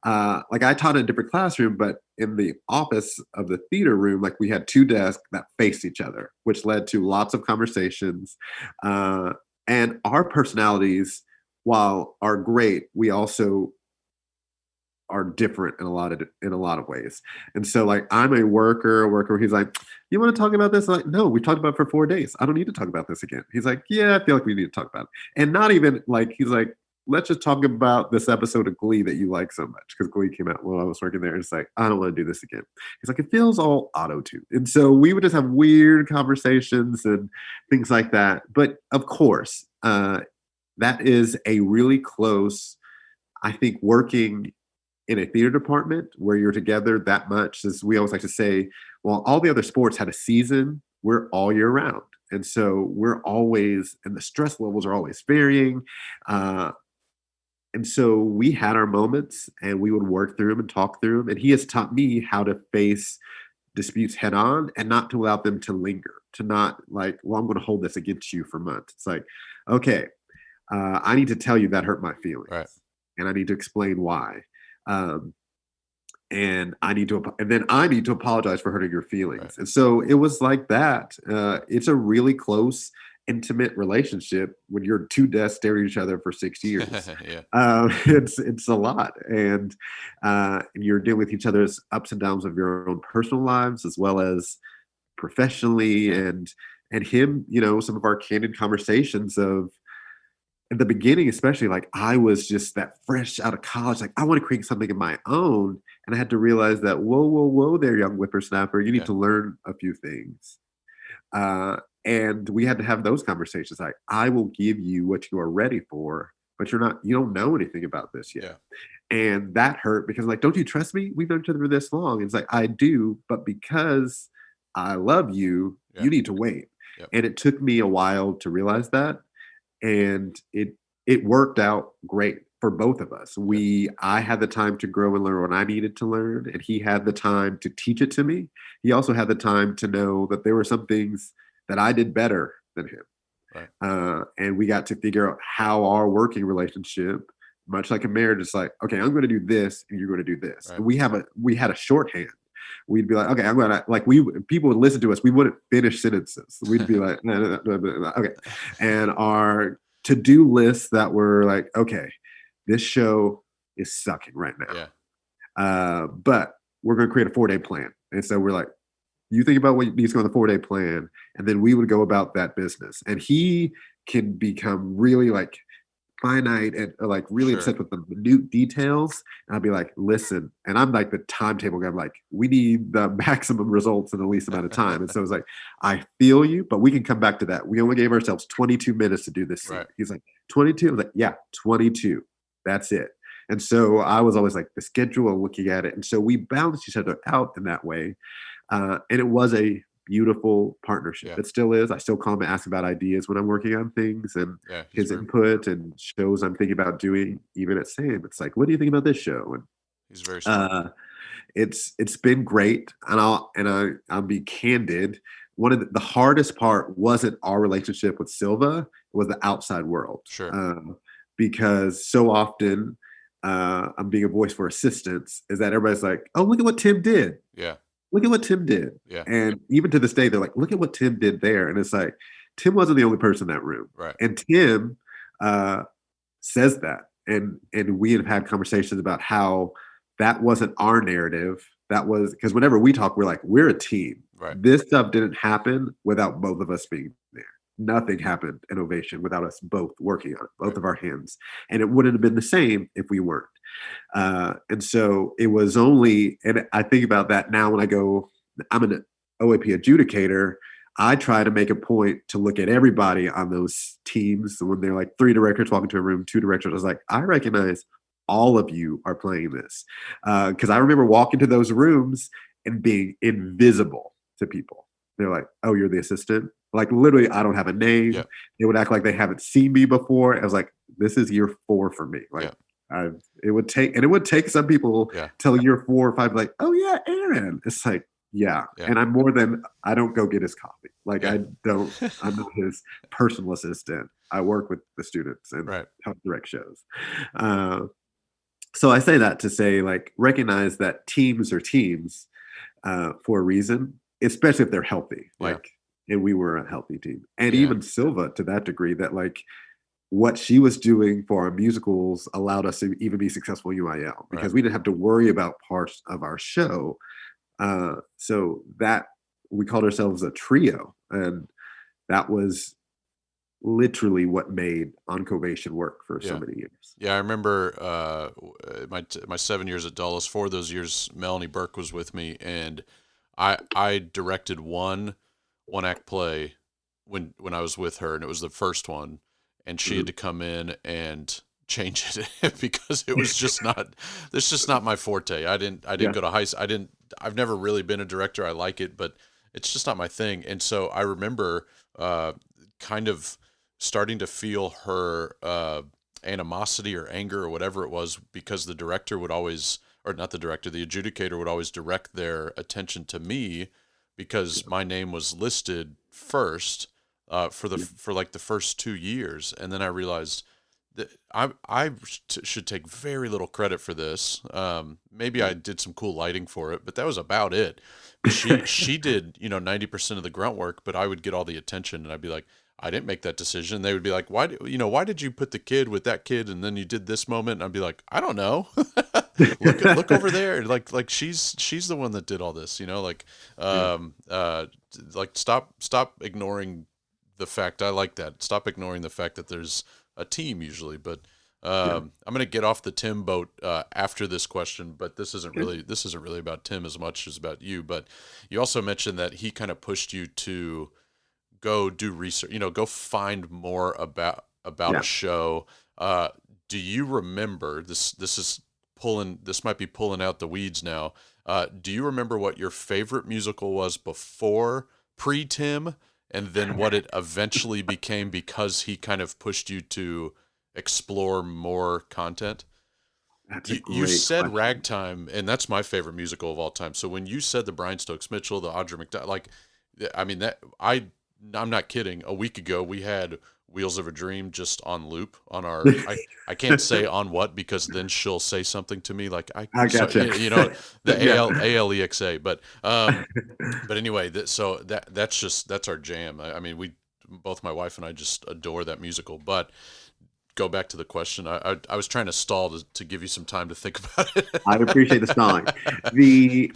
like I taught in a different classroom, but in the office of the theater room, like we had two desks that faced each other, which led to lots of conversations. And our personalities, while are great, we also are different in a lot of ways. And so like I'm a worker, he's like, you want to talk about this? I'm like, no, we talked about it for 4 days. I don't need to talk about this again. He's like, yeah, I feel like we need to talk about it. And not even like he's like, let's just talk about this episode of Glee that you like so much. Because Glee came out while I was working there. And it's like, I don't want to do this again. He's like, it feels all auto-tuned. And so we would just have weird conversations and things like that. But of course, that is a really close, I think, working in a theater department where you're together that much. As we always like to say, well, all the other sports had a season, we're all year round. And so we're always, and the stress levels are always varying. And so we had our moments and we would work through them and talk through them. And he has taught me how to face disputes head on and not to allow them to linger, to not like, well, I'm going to hold this against you for months. It's like, okay, I need to tell you that hurt my feelings. Right. And I need to explain why. And I need to apologize for hurting your feelings. Right. And so it was like that. It's a really close, intimate relationship when you're two desks staring at each other for 6 years. Yeah. It's a lot, and you're dealing with each other's ups and downs of your own personal lives as well as professionally, and him, some of our candid conversations of at the beginning, especially, like I was just that fresh out of college, like I want to create something of my own, and I had to realize that whoa there, young whippersnapper, you need to learn a few things. And we had to have those conversations. Like, I will give you what you are ready for, but you don't know anything about this yet. Yeah. And that hurt because like, don't you trust me? We've known each other for this long. It's like, I do, but because I love you, you need to wait. Yep. And it took me a while to realize that. And it worked out great for both of us. I had the time to grow and learn what I needed to learn, and he had the time to teach it to me. He also had the time to know that there were some things that I did better than him. Right. And we got to figure out how our working relationship, much like a marriage, is like, okay, I'm going to do this and you're going to do this. Right. And we had a shorthand. We'd be like, okay, I'm going to, like, people would listen to us. We wouldn't finish sentences. We'd be like, no, okay. And our to-do lists that were like, okay, this show is sucking right now. Yeah. But we're going to create a 4-day plan. And so we're like, you think about what needs to go on the 4-day plan, and then we would go about that business. And he can become really like finite and like really obsessed with the minute details. And I'll be like, listen, and I'm like the timetable guy. I'm like, we need the maximum results in the least amount of time. And so it's like, I feel you, but we can come back to that. We only gave ourselves 22 minutes to do this. Right. He's like, 22? I was like, yeah, 22. That's it. And so I was always like the schedule and looking at it. And so we balanced each other out in that way. And it was a beautiful partnership. Yeah. It still is. I still call him and ask about ideas when I'm working on things, and his input and shows I'm thinking about doing. Even at Sam, it's like, what do you think about this show? And He's very smart. It's been great. And I'll be candid. One of the hardest part wasn't our relationship with Silva. It was the outside world. Sure. Because so often I'm being a voice for assistants. Is that everybody's like, oh, look at what Tim did. Yeah. Look at what Tim did. Yeah. And even to this day, they're like, look at what Tim did there. And it's like, Tim wasn't the only person in that room. Right. And Tim says that. And we have had conversations about how that wasn't our narrative. that was because whenever we talk, we're like, we're a team. Right. This stuff didn't happen without both of us being there. Nothing happened in Ovation without us both working on it, both Right. of our hands. And it wouldn't have been the same if we weren't. And so it was only, and I think about that now when I'm an OAP adjudicator. I try to make a point to look at everybody on those teams. When they're like 3 directors walking to a room, 2 directors, I was like, I recognize all of you are playing this. Because I remember walking to those rooms and being invisible to people. They're like, oh, you're the assistant? Like literally, I don't have a name. Yeah. They would act like they haven't seen me before. I was like, this is year 4 for me. Like it would take some people till year 4 or 5, like, oh yeah, Aaron. It's like, yeah. And I don't go get his coffee. Like I'm not his personal assistant. I work with the students and help direct shows. So I say that to say, like, recognize that teams are teams for a reason, especially if they're healthy. Like, and we were a healthy team. And even Silva, to that degree, that like what she was doing for our musicals allowed us to even be successful in UIL because we didn't have to worry about parts of our show. So that we called ourselves a trio, and that was literally what made Oncovation work for so many years. Yeah, I remember my 7 years at Dulles. 4 of those years, Melanie Burke was with me, and I directed one act play when I was with her, and it was the first one, and she had to come in and change it because it was just not. It's just not my forte. I didn't go to high. I've never really been a director. I like it, but it's just not my thing. And so I remember kind of starting to feel her animosity or anger or whatever it was, because the director would always, or not the director, the adjudicator would always direct their attention to me because my name was listed first for like the first 2 years. And then I realized that I should take very little credit for this. Maybe I did some cool lighting for it, but that was about it. She did, 90% of the grunt work, but I would get all the attention, and I'd be like, I didn't make that decision. They would be like, why did you put the kid with that kid, and then you did this moment? And I'd be like, I don't know. look over there. Like she's the one that did all this, stop ignoring the fact. I like that. Stop ignoring the fact that there's a team usually, but I'm going to get off the Tim boat after this question, but this isn't really about Tim as much as about you. But you also mentioned that he kind of pushed you to go do research, go find more about a show. Do you remember this might be pulling out the weeds now. Do you remember what your favorite musical was pre-Tim, and then what it eventually became because he kind of pushed you to explore more content? You said question. Ragtime, and that's my favorite musical of all time. So when you said the Brian Stokes Mitchell, the Audra McDonald, I'm not kidding. A week ago, we had Wheels of a Dream just on loop on our. I can't say on what, because then she'll say something to me like I gotcha. The ALEXA. But anyway, that's our jam. I mean, both my wife and I just adore that musical. But go back to the question. I was trying to stall to give you some time to think about it. I appreciate the stalling.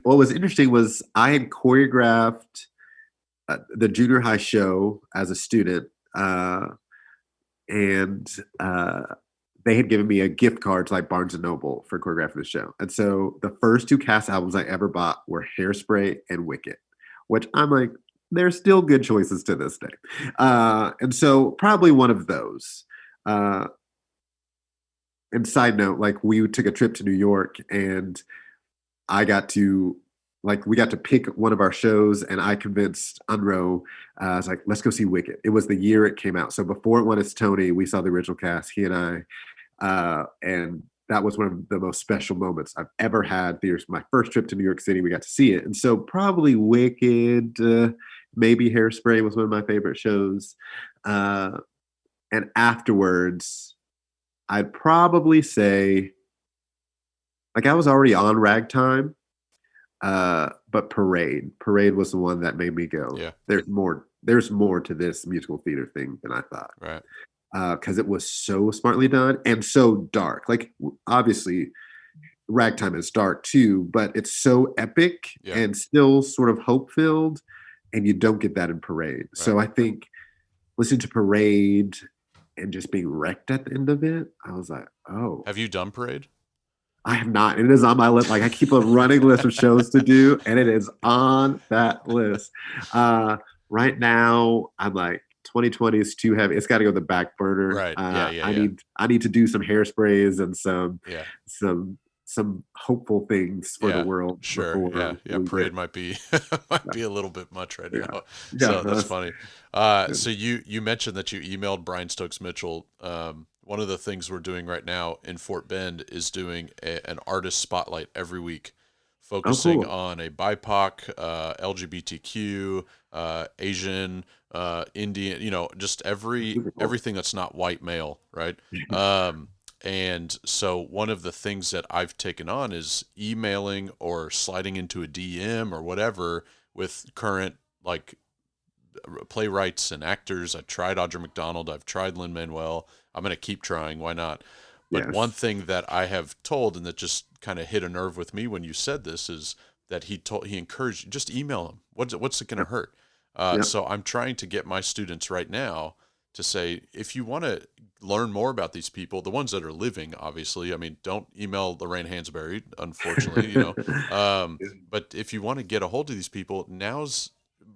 What was interesting was I had choreographed the junior high show as a student, and they had given me a gift card to like Barnes and Noble for choreographing the show. And so the first 2 cast albums I ever bought were Hairspray and Wicked, which I'm like, they're still good choices to this day. And so probably one of those. And side note, like we took a trip to New York, and we got to pick one of our shows, and I convinced Unro, I was like, let's go see Wicked. It was the year it came out. So before it won its Tony, we saw the original cast, he and I, and that was one of the most special moments I've ever had. There's my first trip to New York City. We got to see it. And so probably Wicked, maybe Hairspray was one of my favorite shows. And afterwards, I'd probably say, like, I was already on Ragtime, but Parade was the one that made me go, there's more to this musical theater thing than I thought. Right. Because it was so smartly done and so dark. Like, obviously, Ragtime is dark too, but it's so epic Yeah. and still sort of hope filled, and you don't get that in Parade. So Right. I think listening to Parade and just being wrecked at the end of it, I was like, oh, Have you done Parade? I have not. It is on my list. Like I keep a running list of shows to do, and it is on that list. Right now, I'm like 2020 is too heavy. It's got to go to the back burner. Right. Yeah. I need to do some hairsprays and Yeah. some hopeful things for the world. Sure. before Yeah. we Parade get- might be might be a little bit much right Yeah. now. Yeah, So that's that's- funny. So you mentioned that you emailed Brian Stokes Mitchell. One of the things we're doing right now in Fort Bend is doing an artist spotlight every week, focusing cool. on a BIPOC, LGBTQ, Asian, Indian, just Super cool. everything that's not white male, right? And so one of the things that I've taken on is emailing or sliding into a DM or whatever with current like playwrights and actors. I tried Audra McDonald. I've tried Lin-Manuel. I'm going to keep trying. Why not? But Yes. one thing that I have told, and that just kind of hit a nerve with me when you said this, is that he encouraged, just email him. What's it going to hurt? Yep. So I'm trying to get my students right now to say, if you want to learn more about these people, the ones that are living, obviously, I mean, don't email Lorraine Hansberry, unfortunately, but if you want to get a hold of these people, now's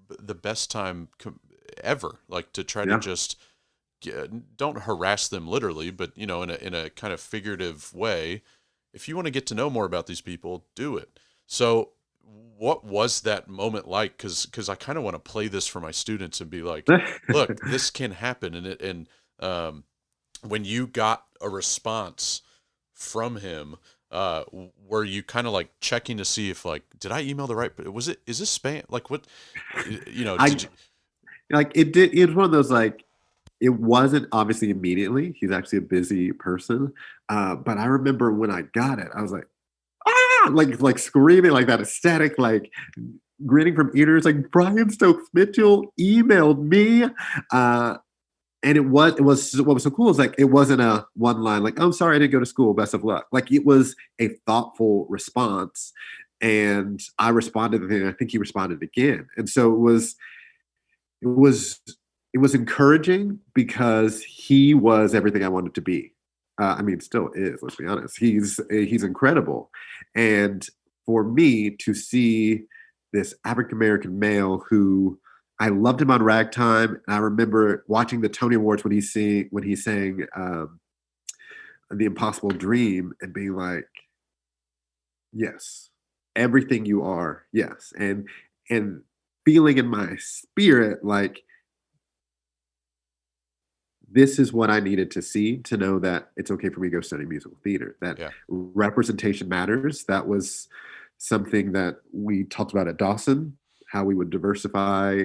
the best time ever, like to try to just don't harass them literally, but in a kind of figurative way. If you want to get to know more about these people, do it. So what was that moment like? Because I kind of want to play this for my students and be like, look, this can happen. And when you got a response from him, were you kind of like checking to see if like, did I email the right, is this spam? Like what, did you, Like it was one of those like, it wasn't obviously immediately. He's actually a busy person. But I remember when I got it, I was like, ah, like screaming like that ecstatic, like grinning from ears, like Brian Stokes Mitchell emailed me. And it was what was so cool is like, it wasn't a one line, like, oh, I'm sorry, I didn't go to school. Best of luck. Like it was a thoughtful response. And I responded, and I think he responded again. And so it was encouraging because he was everything I wanted to be. I mean, still is, let's be honest. He's incredible. And for me to see this African-American male who I loved him on Ragtime. And I remember watching the Tony Awards when he sang The Impossible Dream and being like, yes, everything you are. Yes. And feeling in my spirit, like, this is what I needed to see to know that it's okay for me to go study musical theater, that representation matters. That was something that we talked about at Dawson, how we would diversify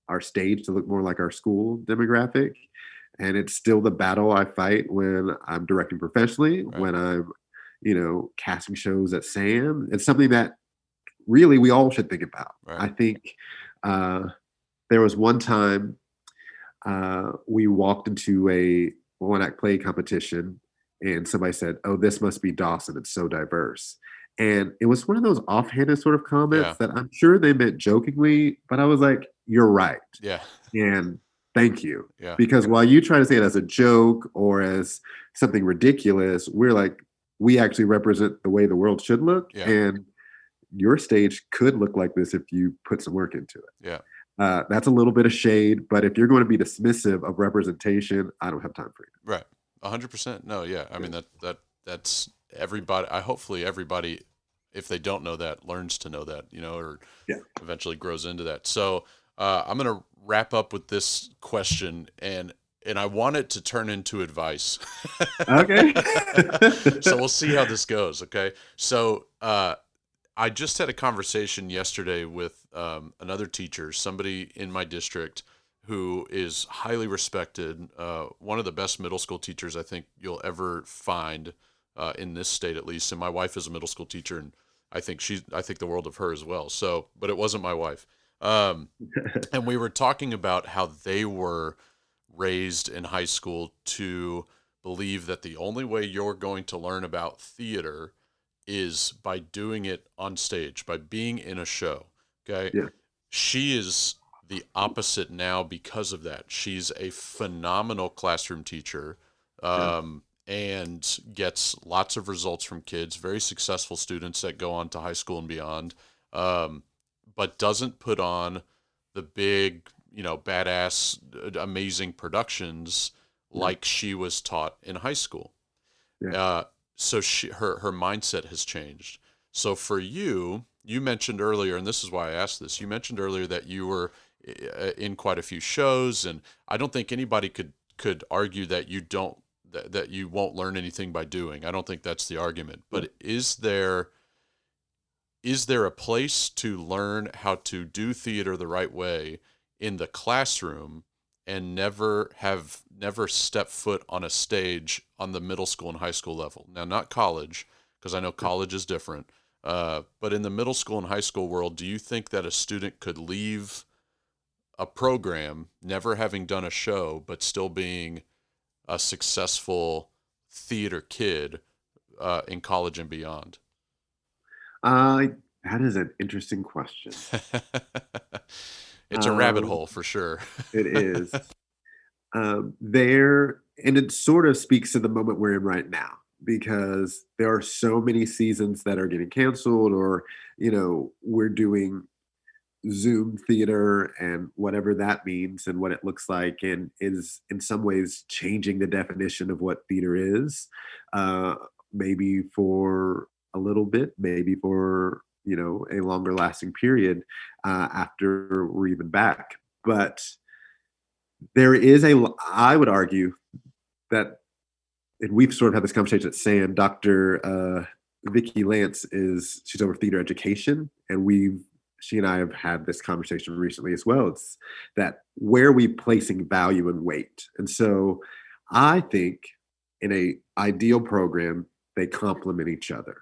our stage to look more like our school demographic. And it's still the battle I fight when I'm directing professionally, when I'm, casting shows at SAM. It's something that really we all should think about. Right. I think there was one time we walked into a one-act play competition and somebody said, oh, this must be Dawson. It's so diverse. And it was one of those offhanded sort of comments that I'm sure they meant jokingly, but I was like, you're right. Yeah. And thank you. Yeah. Because while you try to say it as a joke or as something ridiculous, we're like, we actually represent the way the world should look. Yeah. And your stage could look like this if you put some work into it. Yeah. That's a little bit of shade, but if you're going to be dismissive of representation, I don't have time for you. Right. 100%. No. Yeah. I mean, that's everybody. Hopefully everybody, if they don't know that, learns to know that, or eventually grows into that. So I'm going to wrap up with this question, and I want it to turn into advice. Okay. So we'll see how this goes. Okay. So I just had a conversation yesterday with another teacher, somebody in my district who is highly respected, one of the best middle school teachers I think you'll ever find in this state, at least. And my wife is a middle school teacher, and I think the world of her as well. So, but it wasn't my wife. And we were talking about how they were raised in high school to believe that the only way you're going to learn about theater is by doing it on stage, by being in a show. Okay. Yeah. She is the opposite now because of that. She's a phenomenal classroom teacher, Yeah. and gets lots of results from kids, very successful students that go on to high school and beyond, um, but doesn't put on the big, badass, amazing productions Yeah. like she was taught in high school. Yeah. So her mindset has changed. So for you, you mentioned earlier, and this is why I asked this. You mentioned earlier that you were in quite a few shows, and I don't think anybody could argue that that you won't learn anything by doing. I don't think that's the argument. But is there a place to learn how to do theater the right way in the classroom and never step foot on a stage on the middle school and high school level? Now, not college, because I know college is different. But in the middle school and high school world, do you think that a student could leave a program never having done a show, but still being a successful theater kid in college and beyond? That is an interesting question. It's a rabbit Um, hole for sure. it is. There, and it sort of speaks to the moment we're in right now because there are so many seasons that are getting canceled, or we're doing Zoom theater and whatever that means and what it looks like, and is in some ways changing the definition of what theater is. Uh, Maybe for a little bit, maybe for a longer lasting period after we're even back. But there is I would argue that, and we've sort of had this conversation at SAM. Dr. Vicki Lance she's over theater education, and she and I have had this conversation recently as well. It's that where are we placing value and weight? And so I think in a ideal program, they complement each other.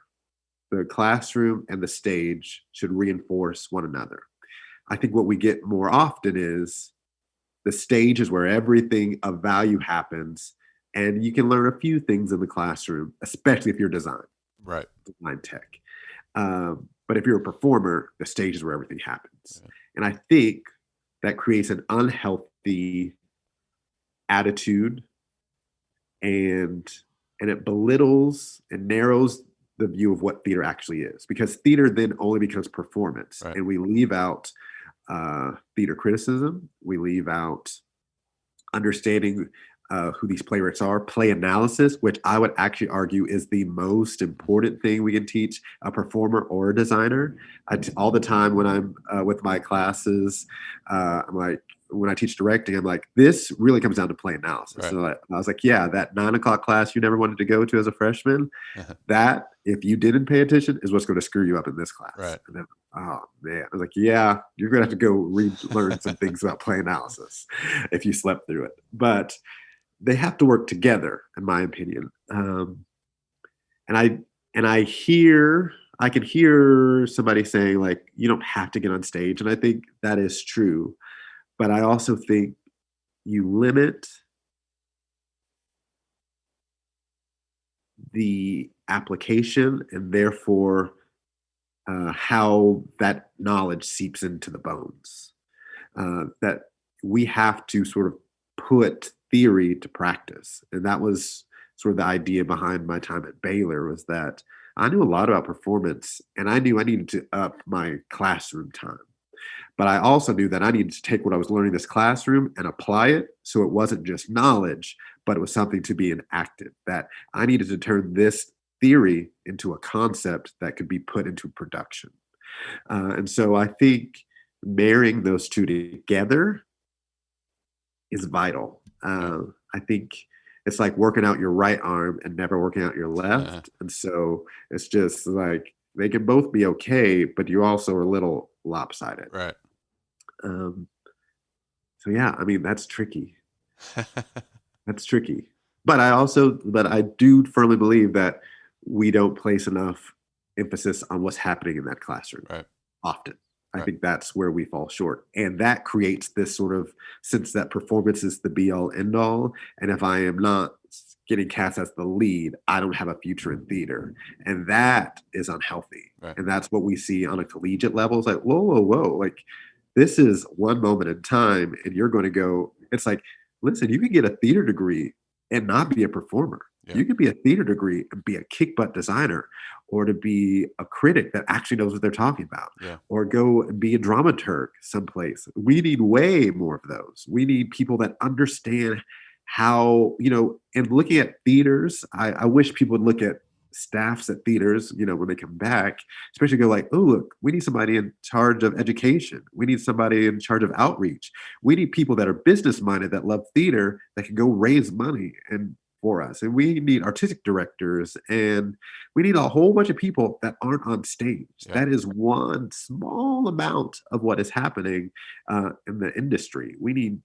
The classroom and the stage should reinforce one another. I think what we get more often is the stage is where everything of value happens, and you can learn a few things in the classroom, especially if you're design Right. tech. But if you're a performer, the stage is where everything happens. Yeah. And I think that creates an unhealthy attitude, and it belittles and narrows the view of what theater actually is, because theater then only becomes performance. Right. And we leave out theater criticism. We leave out understanding who these playwrights are, play analysis, which I would actually argue is the most important thing we can teach a performer or a designer. All the time when I'm with my classes, I'm like, when I teach directing, I'm like, this really comes down to play analysis. Right. So I was like, yeah, that 9 o'clock class you never wanted to go to as a freshman, that if you didn't pay attention is what's going to screw you up in this class. Right. And then, oh man, I was like, yeah, you're going to have to go learn some things about play analysis if you slept through it. But they have to work together, in my opinion. And I can hear somebody saying, like, you don't have to get on stage, and I think that is true. But I also think you limit the application, and therefore how that knowledge seeps into the bones. That we have to sort of put theory to practice. And that was sort of the idea behind my time at Baylor, was that I knew a lot about performance, and I knew I needed to up my classroom time. But I also knew that I needed to take what I was learning in this classroom and apply it, so it wasn't just knowledge, but it was something to be enacted, that I needed to turn this theory into a concept that could be put into production. And so I think marrying those two together is vital. I think it's like working out your right arm and never working out your left. And so it's just like they can both be okay, but you also are a little lopsided. Right. So yeah, I mean, that's tricky. That's tricky. But I do firmly believe that we don't place enough emphasis on what's happening in that classroom often. I think that's where we fall short. And that creates this sort of sense that performance is the be all end all. And if I am not getting cast as the lead, I don't have a future in theater. And that is unhealthy. Right. And that's what we see on a collegiate level. It's like, whoa, whoa, whoa. Like, this is one moment in time, and you're going to go, it's like, listen, you can get a theater degree and not be a performer. Yeah. You could be a theater degree and be a kick butt designer, or to be a critic that actually knows what they're talking about, Yeah. or go and be a dramaturg someplace. We need way more of those. We need people that understand how, and looking at theaters, I wish people would look at staffs at theaters, when they come back, especially go like, oh, look, we need somebody in charge of education. We need somebody in charge of outreach. We need people that are business minded, that love theater, that can go raise money and for us. And we need artistic directors, and we need a whole bunch of people that aren't on stage. Yeah. That is one small amount of what is happening in the industry. We need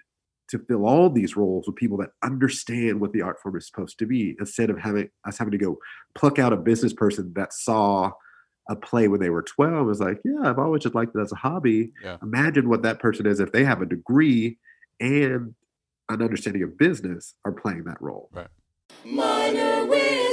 to fill all these roles with people that understand what the art form is supposed to be, instead of having to go pluck out a business person that saw a play when they were 12 and was like, yeah, I've always just liked it as a hobby. Yeah. Imagine what that person is if they have a degree and an understanding of business are playing that role. Right. Minor wisdom.